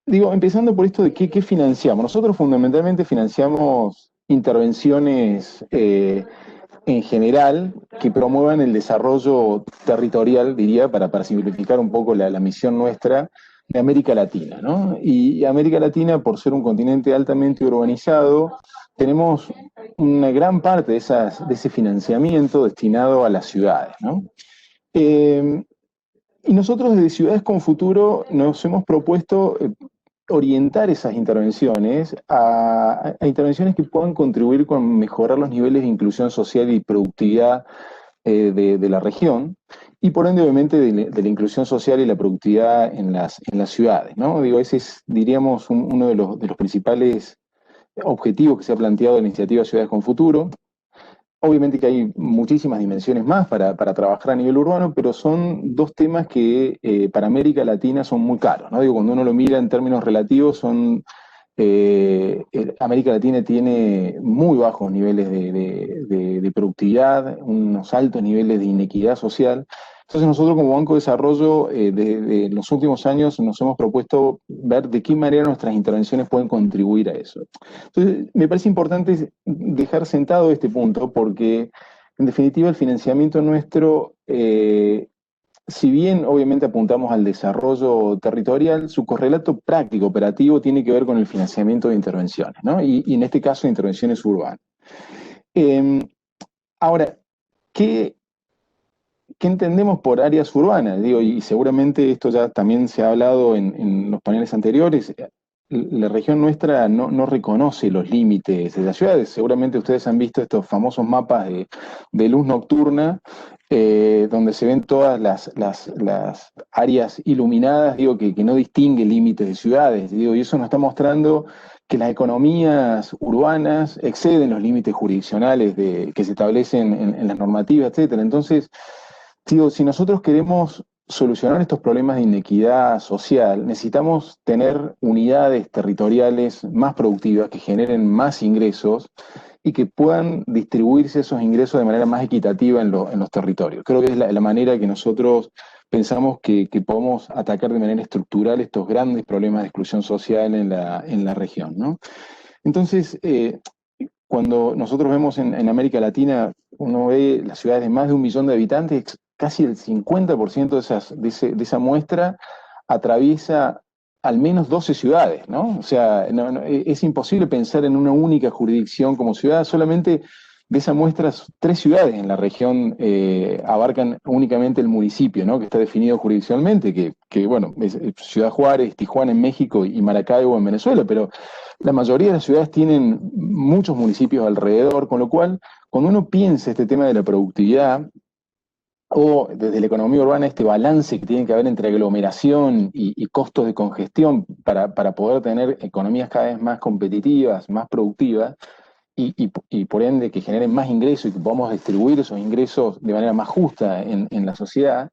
S4: digo, empezando por esto de qué financiamos. Nosotros fundamentalmente financiamos intervenciones en general que promuevan el desarrollo territorial, diría, para simplificar un poco la misión nuestra, de América Latina, ¿no? Y América Latina, por ser un continente altamente urbanizado, tenemos una gran parte de ese financiamiento destinado a las ciudades, ¿no? Y nosotros desde Ciudades con Futuro nos hemos propuesto orientar esas intervenciones a intervenciones que puedan contribuir con mejorar los niveles de inclusión social y productividad de la región, y por ende, obviamente, de la inclusión social y la productividad en las ciudades, ¿no? Digo, ese es, diríamos, uno de los principales objetivos que se ha planteado en la iniciativa Ciudades con Futuro. Obviamente que hay muchísimas dimensiones más para trabajar a nivel urbano, pero son dos temas que para América Latina son muy caros, ¿no? Digo, cuando uno lo mira en términos relativos, América Latina tiene muy bajos niveles de productividad, unos altos niveles de inequidad social. Entonces nosotros como Banco de Desarrollo, desde los últimos años nos hemos propuesto ver de qué manera nuestras intervenciones pueden contribuir a eso. Entonces me parece importante dejar sentado este punto porque en definitiva el financiamiento nuestro, si bien obviamente apuntamos al desarrollo territorial, su correlato práctico, operativo, tiene que ver con el financiamiento de intervenciones, ¿no? Y en este caso de intervenciones urbanas. Ahora, ¿qué entendemos por áreas urbanas? Digo, y seguramente esto ya también se ha hablado en los paneles anteriores. La región nuestra no reconoce los límites de las ciudades. Seguramente ustedes han visto estos famosos mapas de luz nocturna, donde se ven todas las áreas iluminadas, digo, que no distingue límites de ciudades. Digo, y eso nos está mostrando que las economías urbanas exceden los límites jurisdiccionales que se establecen en las normativas, etcétera. Entonces, digo, si nosotros queremos solucionar estos problemas de inequidad social, necesitamos tener unidades territoriales más productivas que generen más ingresos y que puedan distribuirse esos ingresos de manera más equitativa en los territorios. Creo que es la manera que nosotros pensamos que podemos atacar de manera estructural estos grandes problemas de exclusión social en la región, ¿no? Entonces, cuando nosotros vemos en América Latina, uno ve las ciudades de más de 1 millón de habitantes, casi el 50% de esa muestra atraviesa al menos 12 ciudades, ¿no? O sea, es imposible pensar en una única jurisdicción como ciudad. Solamente de esa muestra, 3 ciudades en la región abarcan únicamente el municipio, ¿no? Que está definido jurisdiccionalmente, que bueno, es Ciudad Juárez, Tijuana en México y Maracaibo en Venezuela, pero la mayoría de las ciudades tienen muchos municipios alrededor, con lo cual, cuando uno piensa este tema de la productividad, o desde la economía urbana este balance que tiene que haber entre aglomeración y costos de congestión para poder tener economías cada vez más competitivas, más productivas, y por ende que generen más ingresos y que podamos distribuir esos ingresos de manera más justa en la sociedad,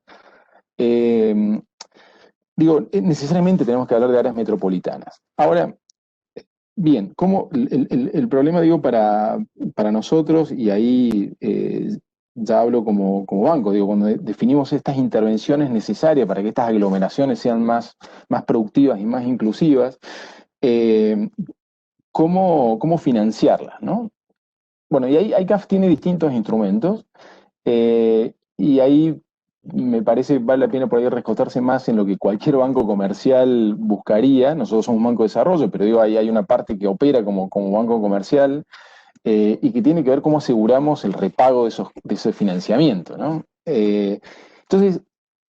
S4: necesariamente tenemos que hablar de áreas metropolitanas. Ahora, bien, ¿cómo el problema, digo, para nosotros, y ahí ya hablo como banco, digo, cuando definimos estas intervenciones necesarias para que estas aglomeraciones sean más productivas y más inclusivas, eh, ¿cómo financiarlas, ¿no? Bueno, y ahí CAF tiene distintos instrumentos, y ahí me parece que vale la pena por ahí rescatarse más en lo que cualquier banco comercial buscaría. Nosotros somos un banco de desarrollo, pero digo, ahí hay una parte que opera como banco comercial, y que tiene que ver cómo aseguramos el repago de ese financiamiento, ¿no? Entonces,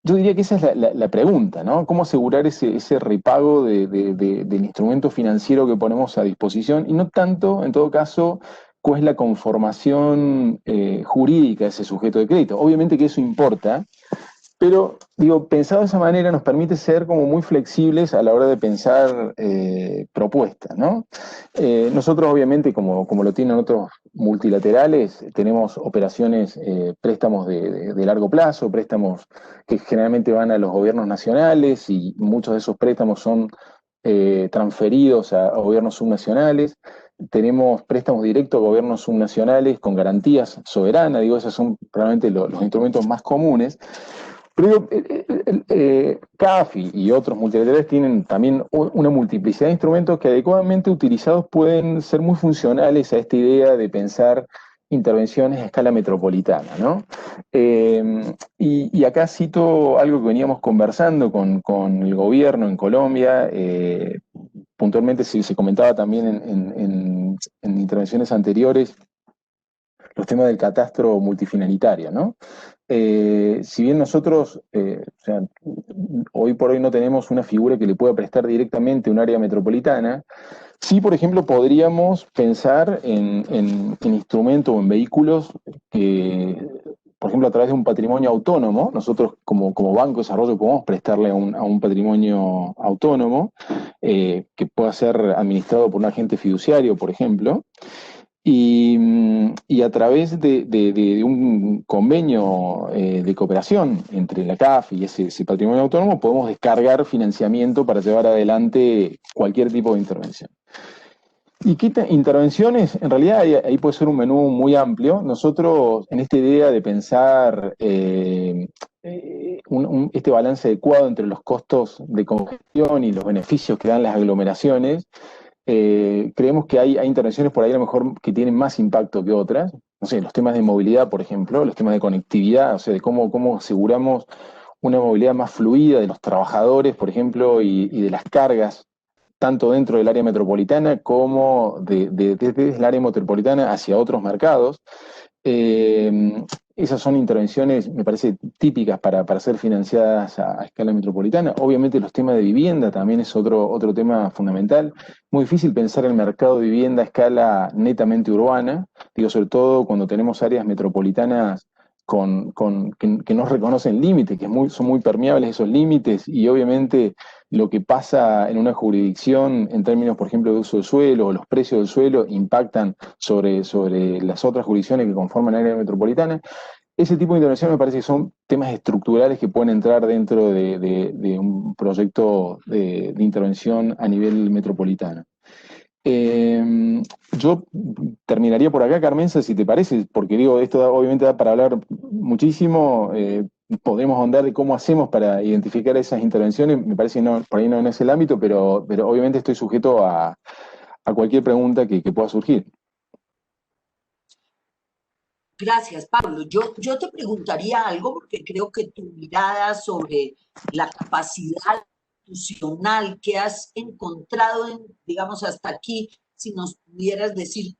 S4: yo diría que esa es la pregunta, ¿no? ¿Cómo asegurar ese repago del instrumento financiero que ponemos a disposición? Y no tanto, en todo caso, cuál es la conformación jurídica de ese sujeto de crédito. Obviamente que eso importa, pero, digo, pensado de esa manera nos permite ser como muy flexibles a la hora de pensar propuestas, ¿no? Nosotros, obviamente, como lo tienen otros multilaterales, tenemos operaciones, préstamos de largo plazo, préstamos que generalmente van a los gobiernos nacionales, y muchos de esos préstamos son transferidos a gobiernos subnacionales. Tenemos préstamos directos a gobiernos subnacionales con garantías soberanas, digo, esos son probablemente los instrumentos más comunes. Pero CAF y otros multilaterales tienen también una multiplicidad de instrumentos que adecuadamente utilizados pueden ser muy funcionales a esta idea de pensar intervenciones a escala metropolitana, ¿no? Y acá cito algo que veníamos conversando con el gobierno en Colombia. Puntualmente se comentaba también en intervenciones anteriores los temas del catastro multifinalitario, ¿no? Si bien nosotros, o sea, hoy por hoy no tenemos una figura que le pueda prestar directamente un área metropolitana, sí, por ejemplo, podríamos pensar en instrumentos o en vehículos que, por ejemplo, a través de un patrimonio autónomo, nosotros como Banco de Desarrollo podemos prestarle a un patrimonio autónomo, que pueda ser administrado por un agente fiduciario, por ejemplo, y a través de un convenio de cooperación entre la CAF y ese patrimonio autónomo podemos descargar financiamiento para llevar adelante cualquier tipo de intervención. ¿Y qué intervenciones? En realidad ahí puede ser un menú muy amplio. Nosotros, en esta idea de pensar este balance adecuado entre los costos de congestión y los beneficios que dan las aglomeraciones, creemos que hay intervenciones por ahí a lo mejor que tienen más impacto que otras. No sé, los temas de movilidad, por ejemplo, los temas de conectividad, o sea, de cómo aseguramos una movilidad más fluida de los trabajadores, por ejemplo, y de las cargas, tanto dentro del área metropolitana como desde el área metropolitana hacia otros mercados. Esas son intervenciones, me parece, típicas para ser financiadas a escala metropolitana. Obviamente los temas de vivienda también es otro tema fundamental. Muy difícil pensar el mercado de vivienda a escala netamente urbana, digo, sobre todo cuando tenemos áreas metropolitanas que no reconocen límites, son muy permeables esos límites, y obviamente lo que pasa en una jurisdicción en términos, por ejemplo, de uso del suelo o los precios del suelo impactan sobre las otras jurisdicciones que conforman el área metropolitana. Ese tipo de intervención me parece que son temas estructurales que pueden entrar dentro de un proyecto de intervención a nivel metropolitano. Yo terminaría por acá, Carmenza, si te parece, porque digo, esto obviamente da para hablar muchísimo. Podemos ahondar de cómo hacemos para identificar esas intervenciones. Me parece que no, por ahí no es el ámbito, pero obviamente estoy sujeto a cualquier pregunta que pueda surgir.
S1: Gracias, Pablo. Yo te preguntaría algo porque creo que tu mirada sobre la capacidad institucional que has encontrado, digamos, hasta aquí, si nos pudieras decir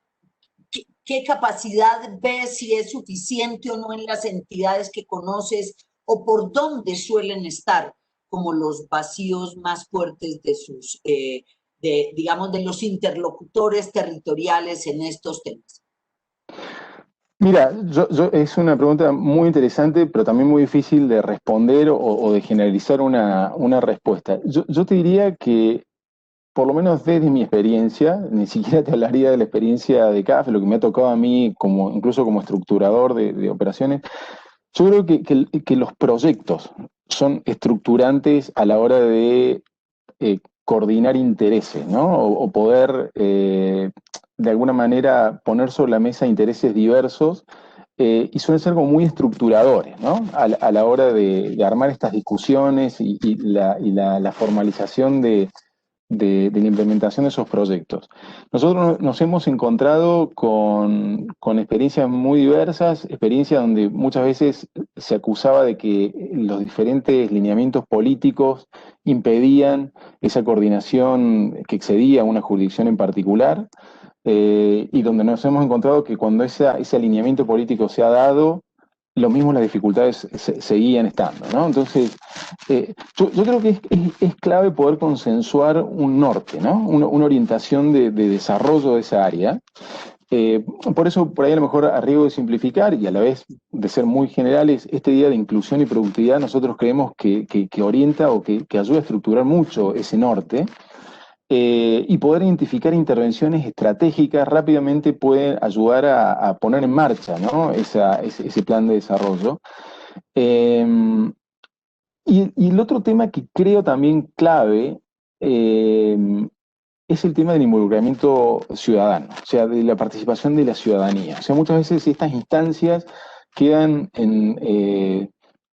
S1: qué capacidad ves, si es suficiente o no en las entidades que conoces, o por dónde suelen estar como los vacíos más fuertes de digamos, de los interlocutores territoriales en estos temas.
S4: Mira, es una pregunta muy interesante, pero también muy difícil de responder o de generalizar una respuesta. Yo te diría que, por lo menos desde mi experiencia, ni siquiera te hablaría de la experiencia de CAF, lo que me ha tocado a mí, como, incluso como estructurador de operaciones, yo creo que los proyectos son estructurantes a la hora de coordinar intereses, ¿no? O poder, de alguna manera, poner sobre la mesa intereses diversos, y suelen ser como muy estructuradores, ¿no? A la hora de armar estas discusiones y la formalización de la implementación de esos proyectos. Nosotros nos hemos encontrado con experiencias muy diversas, experiencias donde muchas veces se acusaba de que los diferentes lineamientos políticos impedían esa coordinación que excedía una jurisdicción en particular, y donde nos hemos encontrado que cuando ese alineamiento político se ha dado, lo mismo las dificultades seguían estando, ¿no? Entonces, yo creo que es clave poder consensuar un norte, ¿no? Una orientación de desarrollo de esa área. Por eso, por ahí a lo mejor, a riesgo de simplificar y a la vez de ser muy generales, este día de inclusión y productividad nosotros creemos que orienta o que ayuda a estructurar mucho ese norte, y poder identificar intervenciones estratégicas rápidamente puede ayudar a poner en marcha, ¿no? Ese plan de desarrollo. Eh, y el otro tema que creo también clave, es el tema del involucramiento ciudadano, o sea, de la participación de la ciudadanía. O sea, muchas veces estas instancias quedan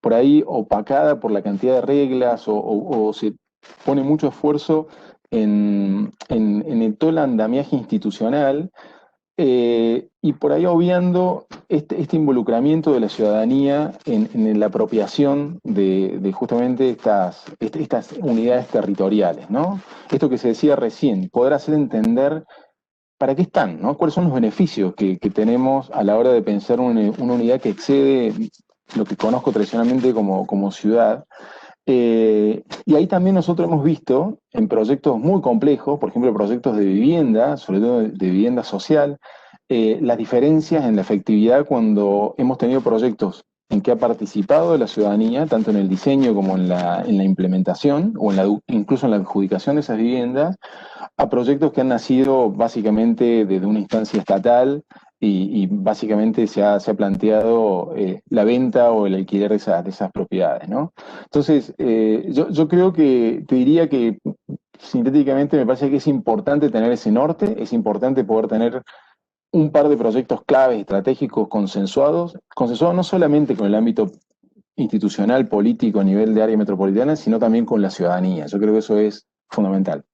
S4: por ahí opacadas por la cantidad de reglas, o se pone mucho esfuerzo en todo el andamiaje institucional, y por ahí obviando este involucramiento de la ciudadanía en la apropiación de justamente estas unidades territoriales, ¿no? Esto que se decía recién, poder hacer entender para qué están, ¿no? Cuáles son los beneficios que tenemos a la hora de pensar una unidad que excede lo que conozco tradicionalmente como ciudad. Y ahí también nosotros hemos visto en proyectos muy complejos, por ejemplo, proyectos de vivienda, sobre todo de vivienda social, las diferencias en la efectividad cuando hemos tenido proyectos en que ha participado la ciudadanía, tanto en el diseño como en la implementación, o incluso en la adjudicación de esas viviendas, a proyectos que han nacido básicamente desde una instancia estatal, y básicamente se ha planteado la venta o el alquiler de esas propiedades, ¿no? Entonces, yo creo te diría que sintéticamente me parece que es importante tener ese norte, es importante poder tener un par de proyectos claves estratégicos consensuados no solamente con el ámbito institucional, político a nivel de área metropolitana, sino también con la ciudadanía. Yo creo que eso es fundamental.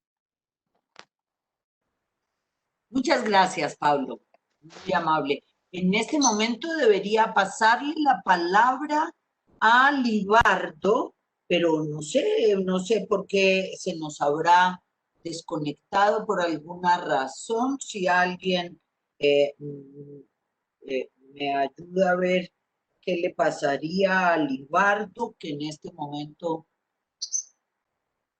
S1: Muchas gracias, Pablo. Muy amable. En este momento debería pasarle la palabra a Libardo, pero no sé por qué se nos habrá desconectado por alguna razón. Si alguien me ayuda a ver qué le pasaría a Libardo, que en este momento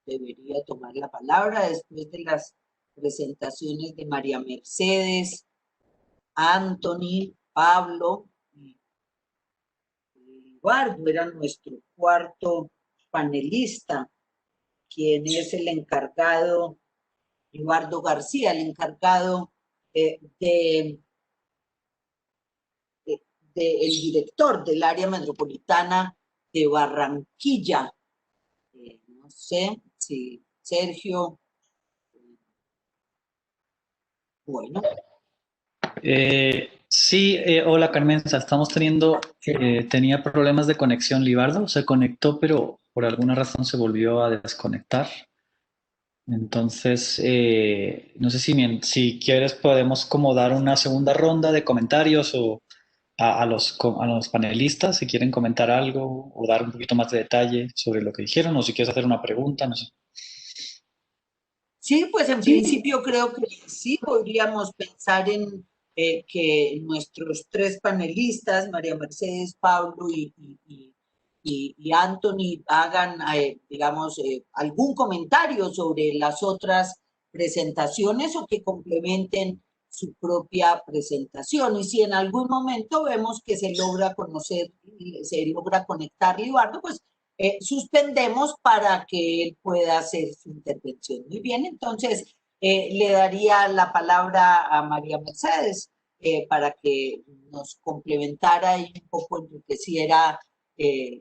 S1: debería tomar la palabra después de las presentaciones de María Mercedes, Anthony, Pablo y Eduardo. Era nuestro cuarto panelista, quien es el encargado, Eduardo García, el encargado el director del área metropolitana de Barranquilla. No sé si Sergio, bueno.
S5: Sí, hola Carmenza, tenía problemas de conexión. Libardo se conectó, pero por alguna razón se volvió a desconectar. Entonces, no sé si quieres podemos como dar una segunda ronda de comentarios o a los panelistas si quieren comentar algo o dar un poquito más de detalle sobre lo que dijeron, o si quieres hacer una pregunta, no sé.
S1: Sí, pues en principio creo que sí podríamos pensar en que nuestros tres panelistas, María Mercedes, Pablo y Anthony, hagan, digamos, algún comentario sobre las otras presentaciones, o que complementen su propia presentación. Y si en algún momento vemos que se logra conocer, se logra conectar Libardo, pues suspendemos para que él pueda hacer su intervención. Muy bien, entonces le daría la palabra a María Mercedes para que nos complementara y un poco enriqueciera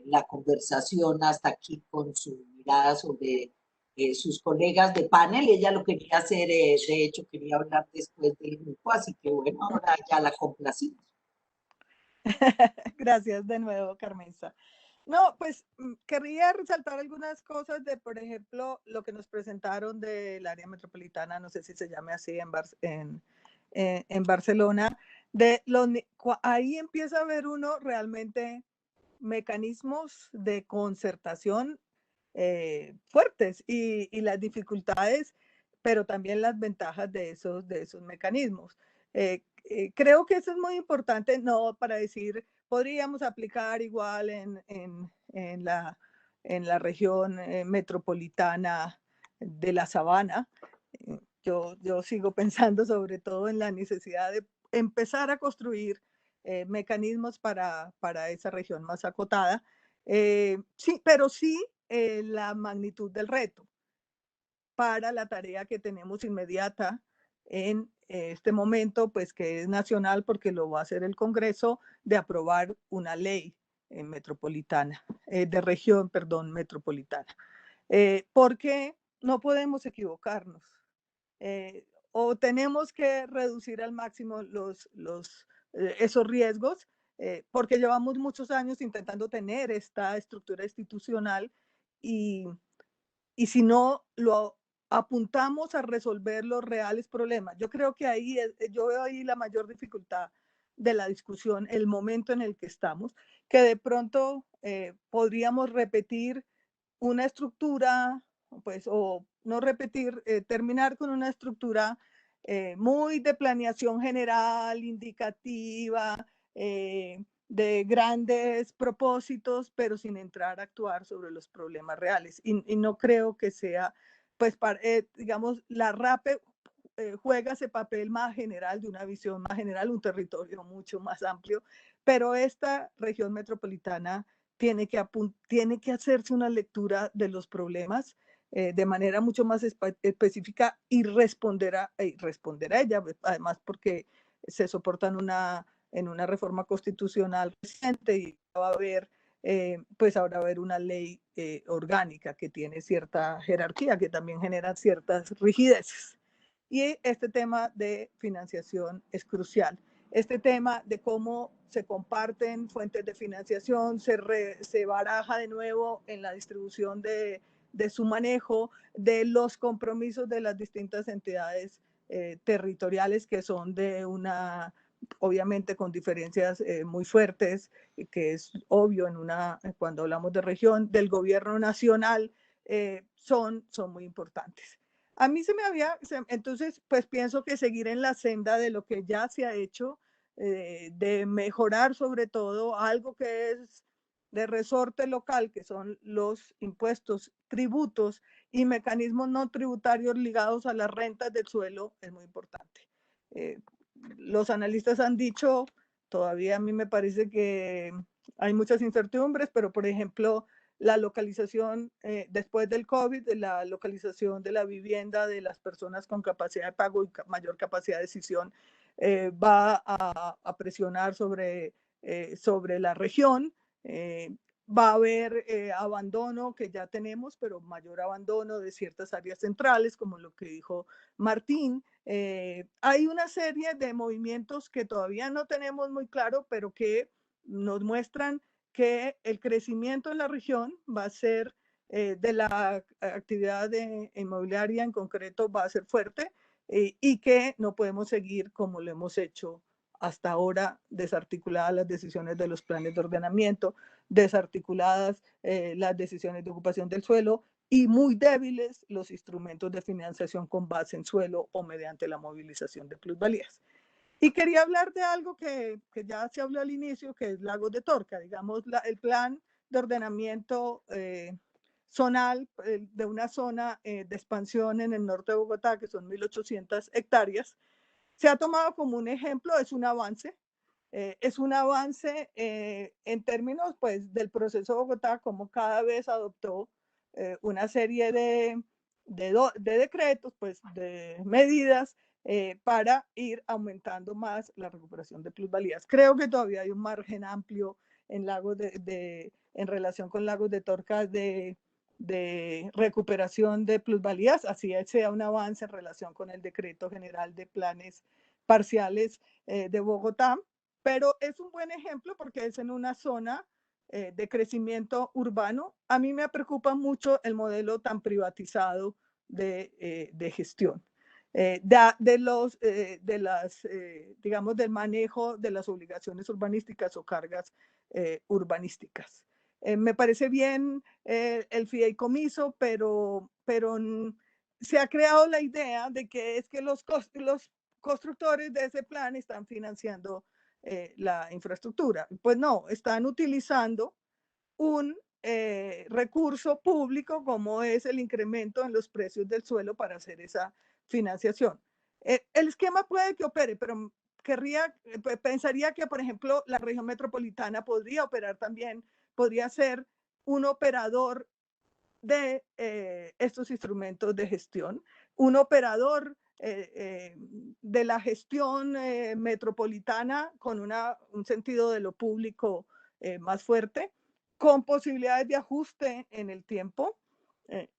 S1: la conversación hasta aquí con su mirada sobre sus colegas de panel. Ella lo quería hacer, de hecho, quería hablar después del grupo, así que bueno, ahora ya la complacimos.
S2: Gracias de nuevo, Carmenza. No, pues quería resaltar algunas cosas de, por ejemplo, lo que nos presentaron del área metropolitana, no sé si se llame así en Barcelona, ahí empieza a ver uno realmente mecanismos de concertación fuertes y las dificultades, pero también las ventajas de esos mecanismos. Creo que eso es muy importante, no para decir, podríamos aplicar igual en la región metropolitana de la Sabana. Yo sigo pensando sobre todo en la necesidad de empezar a construir mecanismos para esa región más acotada. Sí, pero sí la magnitud del reto para la tarea que tenemos inmediata en este momento, pues que es nacional porque lo va a hacer el Congreso, de aprobar una ley metropolitana, de región, perdón, metropolitana. Porque no podemos equivocarnos. O tenemos que reducir al máximo esos riesgos, porque llevamos muchos años intentando tener esta estructura institucional y si no lo apuntamos a resolver los reales problemas. Yo creo que yo veo ahí la mayor dificultad de la discusión, el momento en el que estamos, que de pronto podríamos repetir una estructura, pues, o no repetir, terminar con una estructura muy de planeación general, indicativa, de grandes propósitos, pero sin entrar a actuar sobre los problemas reales. Y no creo que sea, pues, digamos, la RAPE juega ese papel más general, de una visión más general, un territorio mucho más amplio, pero esta región metropolitana tiene que hacerse una lectura de los problemas de manera mucho más específica y responder a ella, además porque se soportan en una reforma constitucional reciente y va a haber, pues ahora va a haber una ley orgánica que tiene cierta jerarquía, que también genera ciertas rigideces. Y este tema de financiación es crucial. Este tema de cómo se comparten fuentes de financiación, se baraja de nuevo en la distribución de su manejo, de los compromisos de las distintas entidades territoriales que son de obviamente con diferencias muy fuertes, que es obvio cuando hablamos de región, del gobierno nacional, son muy importantes. A mí entonces, pues pienso que seguir en la senda de lo que ya se ha hecho, de mejorar sobre todo algo que es de resorte local, que son los impuestos, tributos y mecanismos no tributarios ligados a las rentas del suelo, es muy importante. Los analistas han dicho, todavía a mí me parece que hay muchas incertidumbres, pero por ejemplo, la localización después del COVID, la localización de la vivienda de las personas con capacidad de pago y mayor capacidad de decisión va a presionar sobre la región. Va a haber abandono que ya tenemos, pero mayor abandono de ciertas áreas centrales, como lo que dijo Martín. Hay una serie de movimientos que todavía no tenemos muy claro, pero que nos muestran que el crecimiento en la región va a ser, de la actividad inmobiliaria en concreto, va a ser fuerte y que no podemos seguir como lo hemos hecho hasta ahora, desarticuladas las decisiones de los planes de ordenamiento, desarticuladas las decisiones de ocupación del suelo y muy débiles los instrumentos de financiación con base en suelo o mediante la movilización de plusvalías. Y quería hablar de algo que ya se habló al inicio, que es Lagos de Torca, digamos, el plan de ordenamiento zonal de una zona de expansión en el norte de Bogotá, que son 1.800 hectáreas, se ha tomado como un ejemplo, es un avance. Es un avance en términos pues, del proceso de Bogotá, como cada vez adoptó una serie de decretos, pues, de medidas para ir aumentando más la recuperación de plusvalías. Creo que todavía hay un margen amplio en, en relación con Lagos de Torca de recuperación de plusvalías, así sea un avance en relación con el decreto general de planes parciales de Bogotá, pero es un buen ejemplo porque es en una zona de crecimiento urbano. A mí me preocupa mucho el modelo tan privatizado de gestión, digamos, del manejo de las obligaciones urbanísticas o cargas urbanísticas. Me parece bien el fideicomiso, pero se ha creado la idea de que es que los constructores de ese plan están financiando la infraestructura. Pues no, están utilizando un recurso público como es el incremento en los precios del suelo para hacer esa financiación. El esquema puede que opere, pero pensaría que, por ejemplo, la región metropolitana podría operar también, podría ser un operador de estos instrumentos de gestión, un operador de la gestión metropolitana con un sentido de lo público más fuerte, con posibilidades de ajuste en el tiempo.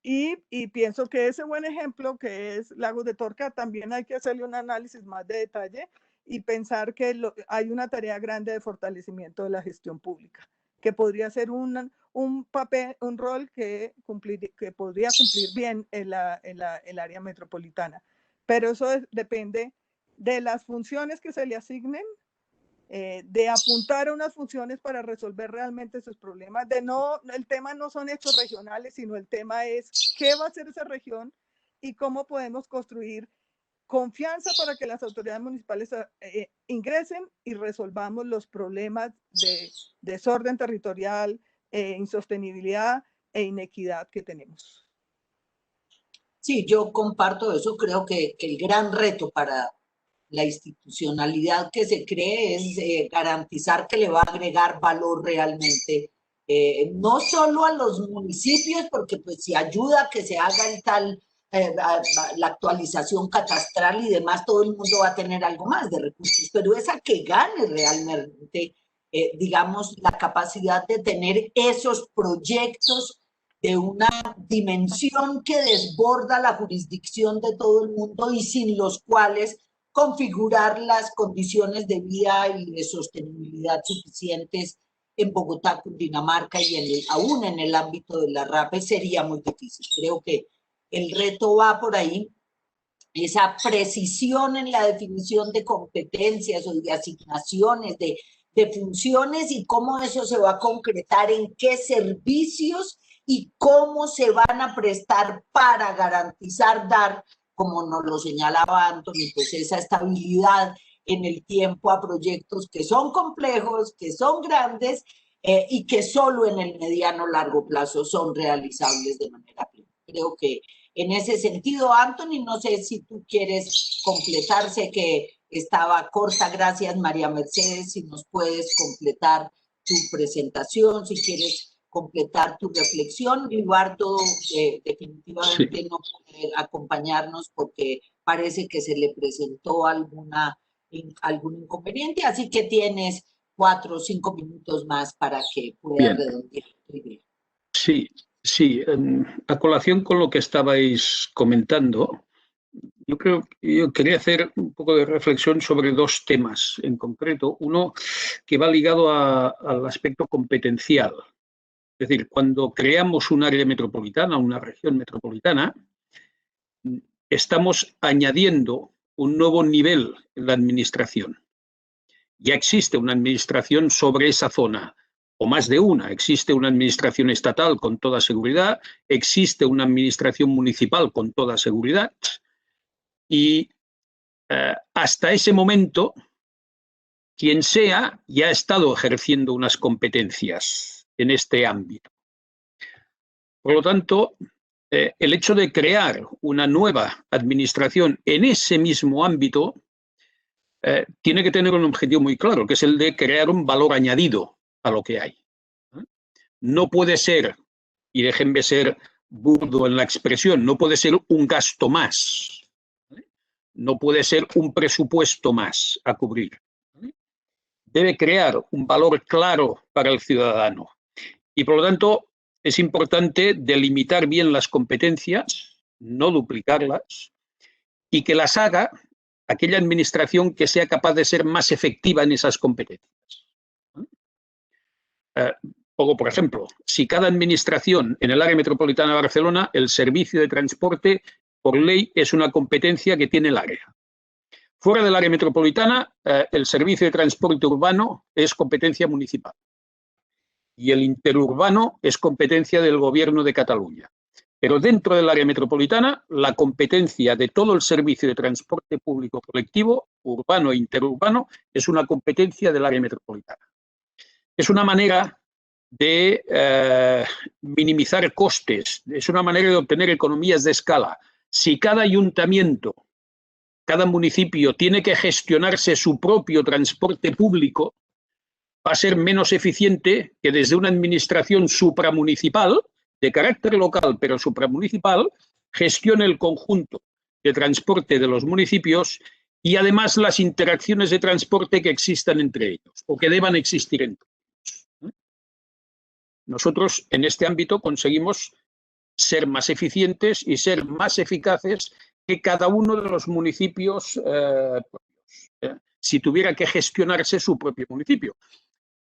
S2: Y pienso que ese buen ejemplo que es Lagos de Torca, también hay que hacerle un análisis más de detalle y pensar que hay una tarea grande de fortalecimiento de la gestión pública, que podría ser un papel, un rol que podría cumplir bien en el área metropolitana. Pero eso depende de las funciones que se le asignen, de apuntar a unas funciones para resolver realmente esos problemas. El tema no son hechos regionales, sino el tema es qué va a hacer esa región y cómo podemos construir confianza para que las autoridades municipales ingresen y resolvamos los problemas de desorden territorial, insostenibilidad e inequidad que tenemos.
S1: Sí, yo comparto eso. Creo que el gran reto para la institucionalidad que se cree es garantizar que le va a agregar valor realmente, no solo a los municipios, porque pues si ayuda a que se haga el tal, la actualización catastral y demás, todo el mundo va a tener algo más de recursos, pero es a que gane realmente, digamos, la capacidad de tener esos proyectos de una dimensión que desborda la jurisdicción de todo el mundo y sin los cuales configurar las condiciones de vida y de sostenibilidad suficientes en Bogotá, Cundinamarca y aún en el ámbito de la RAPE sería muy difícil. Creo que el reto va por ahí, esa precisión en la definición de competencias o de asignaciones, de funciones y cómo eso se va a concretar en qué servicios y cómo se van a prestar para garantizar dar, como nos lo señalaba Anthony, pues esa estabilidad en el tiempo a proyectos que son complejos, que son grandes y que solo en el mediano largo plazo son realizables de manera plena. Creo que en ese sentido, Anthony, no sé si tú quieres completar, sé que estaba corta, gracias María Mercedes, si nos puedes completar tu presentación, si quieres completar tu reflexión. Eduardo definitivamente sí no puede acompañarnos porque parece que se le presentó algún inconveniente, así que tienes 4 o 5 minutos más para que puedas redondear tu idea.
S3: Sí, sí. A colación con lo que estabais comentando, yo quería hacer un poco de reflexión sobre 2 temas en concreto. Uno que va ligado al aspecto competencial. Es decir, cuando creamos un área metropolitana, una región metropolitana, estamos añadiendo un nuevo nivel en la administración. Ya existe una administración sobre esa zona, o más de una. Existe una administración estatal con toda seguridad, existe una administración municipal con toda seguridad, y hasta ese momento, quien sea ya ha estado ejerciendo unas competencias en este ámbito. Por lo tanto, el hecho de crear una nueva administración en ese mismo ámbito tiene que tener un objetivo muy claro, que es el de crear un valor añadido a lo que hay. No puede ser, y déjenme ser burdo en la expresión, no puede ser un gasto más, no puede ser un presupuesto más a cubrir. Debe crear un valor claro para el ciudadano. Y por lo tanto, es importante delimitar bien las competencias, no duplicarlas, y que las haga aquella administración que sea capaz de ser más efectiva en esas competencias. Pongo, por ejemplo, si cada administración en el área metropolitana de Barcelona, el servicio de transporte, por ley, es una competencia que tiene el área. Fuera del área metropolitana, el servicio de transporte urbano es competencia municipal. Y el interurbano es competencia del Gobierno de Cataluña. Pero dentro del área metropolitana, la competencia de todo el servicio de transporte público colectivo, urbano e interurbano, es una competencia del área metropolitana. Es una manera de minimizar costes, es una manera de obtener economías de escala. Si cada ayuntamiento, cada municipio tiene que gestionarse su propio transporte público, va a ser menos eficiente que desde una administración supramunicipal, de carácter local pero supramunicipal, gestione el conjunto de transporte de los municipios y además las interacciones de transporte que existan entre ellos o que deban existir entre ellos. Nosotros en este ámbito conseguimos ser más eficientes y ser más eficaces que cada uno de los municipios si tuviera que gestionarse su propio municipio.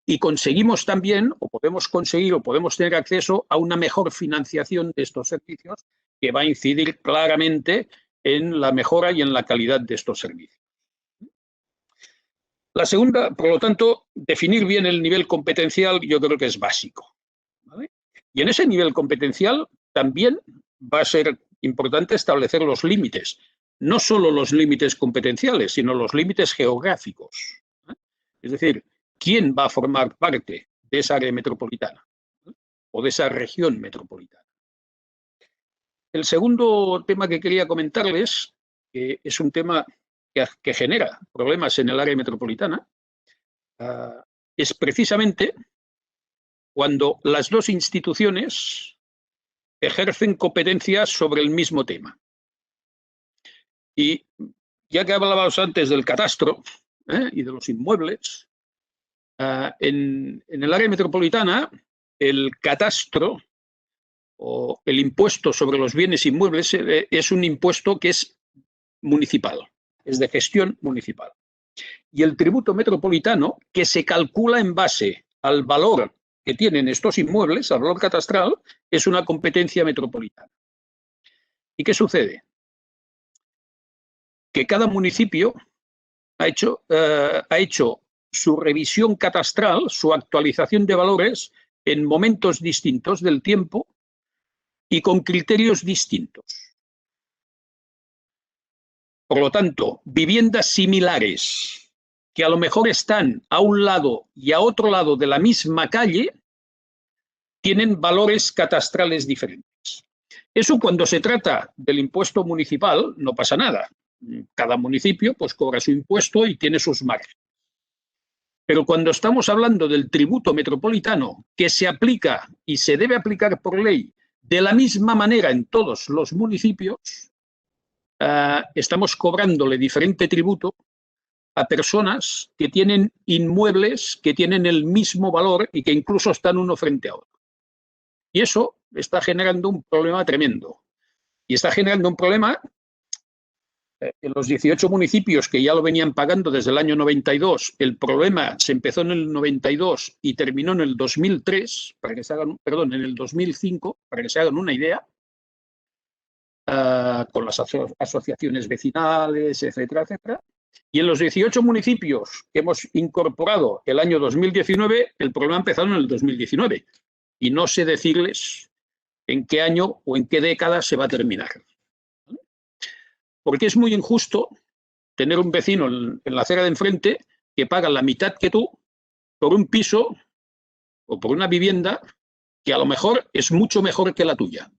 S3: Y conseguimos también, o podemos conseguir, o podemos tener acceso a una mejor financiación de estos servicios que va a incidir claramente en la mejora y en la calidad de estos servicios. La segunda, por lo tanto, definir bien el nivel competencial yo creo que es básico, ¿vale? Y en ese nivel competencial también va a ser importante establecer los límites, no solo los límites competenciales, sino los límites geográficos. Es decir, ¿quién va a formar parte de esa área metropolitana o de esa región metropolitana? El segundo tema que quería comentarles, que es un tema que genera problemas en el área metropolitana, es precisamente cuando las dos instituciones ejercen competencias sobre el mismo tema. Y ya que hablábamos antes del catastro y de los inmuebles, en el área metropolitana el catastro o el impuesto sobre los bienes inmuebles es un impuesto que es municipal, es de gestión municipal. Y el tributo metropolitano, que se calcula en base al valor que tienen estos inmuebles, al valor catastral, es una competencia metropolitana. ¿Y qué sucede? Que cada municipio ha hecho su revisión catastral, su actualización de valores en momentos distintos del tiempo y con criterios distintos. Por lo tanto, viviendas similares que a lo mejor están a un lado y a otro lado de la misma calle tienen valores catastrales diferentes. Eso cuando se trata del impuesto municipal no pasa nada. Cada municipio pues cobra su impuesto y tiene sus márgenes. Pero cuando estamos hablando del tributo metropolitano, que se aplica y se debe aplicar por ley de la misma manera en todos los municipios, estamos cobrándole diferente tributo a personas que tienen inmuebles que tienen el mismo valor y que incluso están uno frente a otro. Y eso está generando un problema tremendo. Y está generando un problema en los 18 municipios que ya lo venían pagando desde el año 92. El problema se empezó en el 92 y terminó en el 2003, en el 2005, para que se hagan una idea, con las asociaciones vecinales, etcétera, etcétera. Y en los 18 municipios que hemos incorporado el año 2019, el problema empezó en el 2019. Y no sé decirles en qué año o en qué década se va a terminar. Porque es muy injusto tener un vecino en la acera de enfrente que paga la mitad que tú por un piso o por una vivienda que a lo mejor es mucho mejor que la tuya.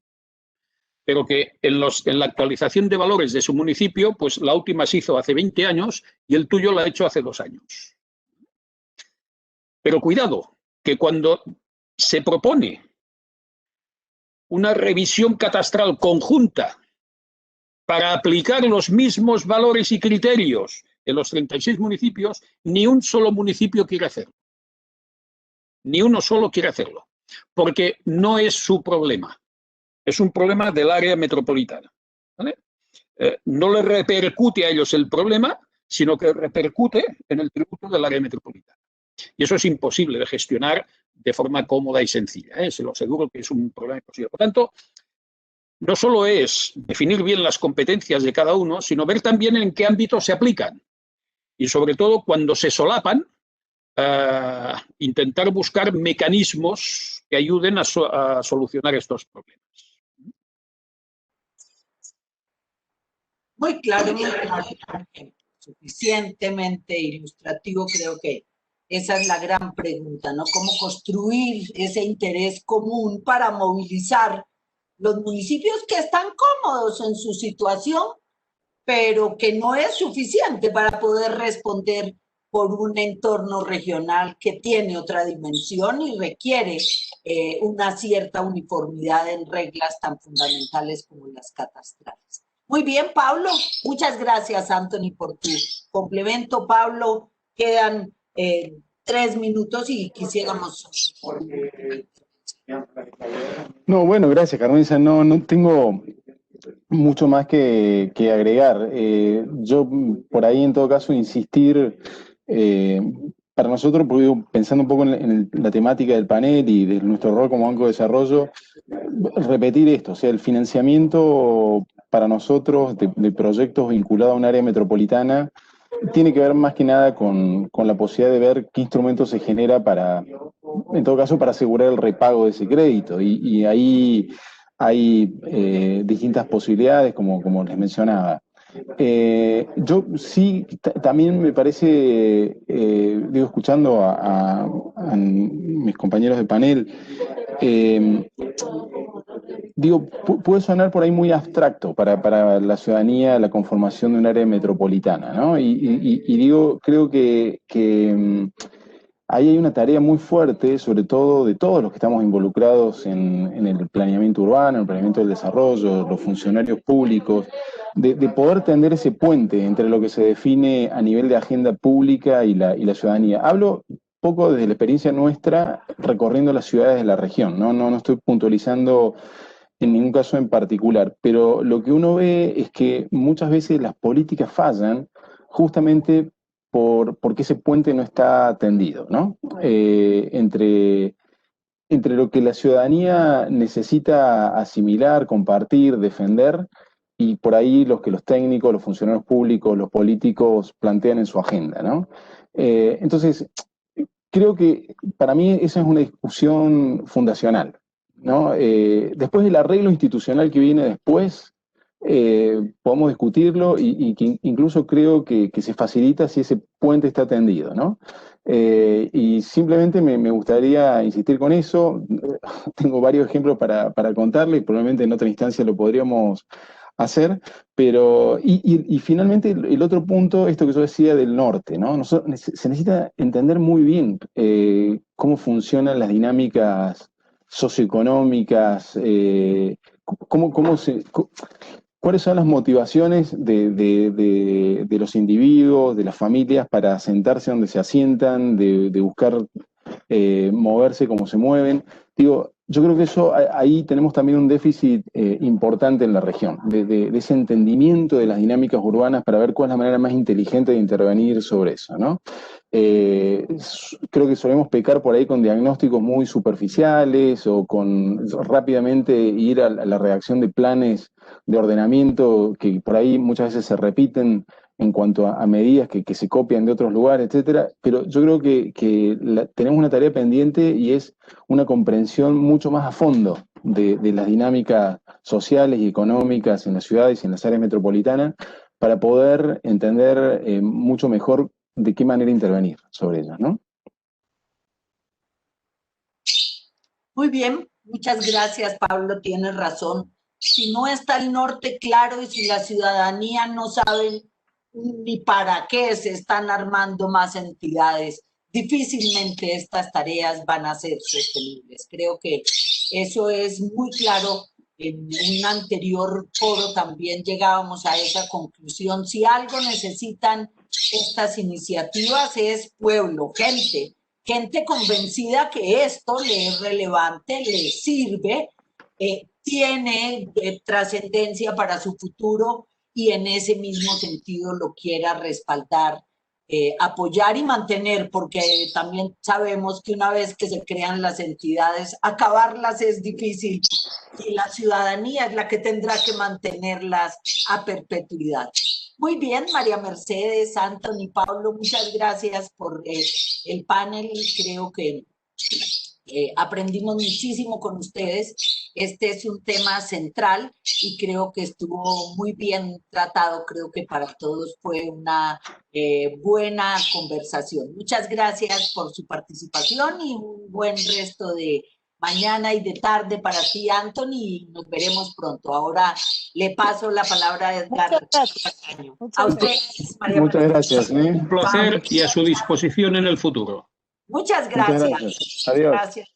S3: pero que en la actualización de valores de su municipio, pues la última se hizo hace 20 años y el tuyo la ha hecho hace 2 años. Pero cuidado, que cuando se propone una revisión catastral conjunta para aplicar los mismos valores y criterios en los 36 municipios, ni un solo municipio quiere hacerlo. Ni uno solo quiere hacerlo, porque no es su problema. Es un problema del área metropolitana, ¿vale? No le repercute a ellos el problema, sino que repercute en el tributo del área metropolitana. Y eso es imposible de gestionar de forma cómoda y sencilla, ¿eh? Se lo aseguro que es un problema imposible. Por tanto, no solo es definir bien las competencias de cada uno, sino ver también en qué ámbito se aplican. Y sobre todo, cuando se solapan, intentar buscar mecanismos que ayuden a solucionar estos problemas.
S1: Muy claro, suficientemente ilustrativo, creo que esa es la gran pregunta, ¿no? ¿Cómo construir ese interés común para movilizar los municipios que están cómodos en su situación, pero que no es suficiente para poder responder por un entorno regional que tiene otra dimensión y requiere una cierta uniformidad en reglas tan fundamentales como las catastrales? Muy bien, Pablo. Muchas gracias, Anthony, por tu complemento. Pablo, quedan 3 minutos y quisiéramos...
S4: No, bueno, gracias, Carmenza. No tengo mucho más que agregar. Yo, por ahí, en todo caso, insistir, para nosotros, porque, pensando un poco en la temática del panel y de nuestro rol como Banco de Desarrollo, repetir esto, o sea, el financiamiento para nosotros de proyectos vinculados a un área metropolitana tiene que ver más que nada con la posibilidad de ver qué instrumento se genera para, en todo caso, para asegurar el repago de ese crédito. Y ahí hay distintas posibilidades, como les mencionaba. Yo sí, también me parece, digo, escuchando a mis compañeros de panel, digo, puede sonar por ahí muy abstracto para la ciudadanía la conformación de un área metropolitana, ¿no? Y digo, creo que ahí hay una tarea muy fuerte, sobre todo de todos los que estamos involucrados en el planeamiento urbano, en el planeamiento del desarrollo, los funcionarios públicos, de poder tender ese puente entre lo que se define a nivel de agenda pública y la ciudadanía. Hablo poco desde la experiencia nuestra recorriendo las ciudades de la región, ¿no? No estoy puntualizando en ningún caso en particular, pero lo que uno ve es que muchas veces las políticas fallan justamente porque ese puente no está tendido, ¿no? Entre lo que la ciudadanía necesita asimilar, compartir, defender, y por ahí los que los técnicos, los funcionarios públicos, los políticos plantean en su agenda, ¿no? Entonces, creo que para mí esa es una discusión fundacional, ¿no? Después del arreglo institucional que viene después, podemos discutirlo y que incluso creo que se facilita si ese puente está tendido, ¿no? Y simplemente me gustaría insistir con eso. Tengo varios ejemplos para contarle y probablemente en otra instancia lo podríamos hacer, pero, y finalmente el otro punto, esto que yo decía del norte, ¿no? Se necesita entender muy bien cómo funcionan las dinámicas socioeconómicas, cuáles son las motivaciones de los individuos, de las familias para asentarse donde se asientan, de buscar moverse como se mueven. Digo, yo creo que eso, ahí tenemos también un déficit importante en la región, de ese entendimiento de las dinámicas urbanas para ver cuál es la manera más inteligente de intervenir sobre eso, ¿no? Creo que solemos pecar por ahí con diagnósticos muy superficiales o con rápidamente ir a la redacción de planes de ordenamiento que por ahí muchas veces se repiten en cuanto a medidas que se copian de otros lugares, etcétera, pero yo creo que tenemos una tarea pendiente y es una comprensión mucho más a fondo de las dinámicas sociales y económicas en las ciudades y en las áreas metropolitanas para poder entender mucho mejor de qué manera intervenir sobre ellas, ¿no?
S1: Muy bien, muchas gracias, Pablo, tienes razón. si no está el norte claro y si la ciudadanía no sabe ni para qué se están armando más entidades, difícilmente estas tareas van a ser sostenibles. Creo que eso es muy claro. En un anterior foro también llegábamos a esa conclusión. Si algo necesitan estas iniciativas es pueblo, gente convencida que esto le es relevante, le sirve, tiene trascendencia para su futuro y en ese mismo sentido lo quiera respaldar, apoyar y mantener, porque también sabemos que una vez que se crean las entidades, acabarlas es difícil y la ciudadanía es la que tendrá que mantenerlas a perpetuidad. Muy bien, María Mercedes, Anthony, Pablo, muchas gracias por el panel. Creo que aprendimos muchísimo con ustedes. Este es un tema central y creo que estuvo muy bien tratado. Creo que para todos fue una buena conversación. Muchas gracias por su participación y un buen resto de mañana y de tarde para ti, Anthony, y nos veremos pronto. Ahora le paso la palabra a Edgar. A ustedes, María
S4: Muchas gracias.
S3: Un placer y a su disposición en el futuro.
S1: Muchas gracias.
S4: Muchas gracias. Adiós.
S1: Gracias.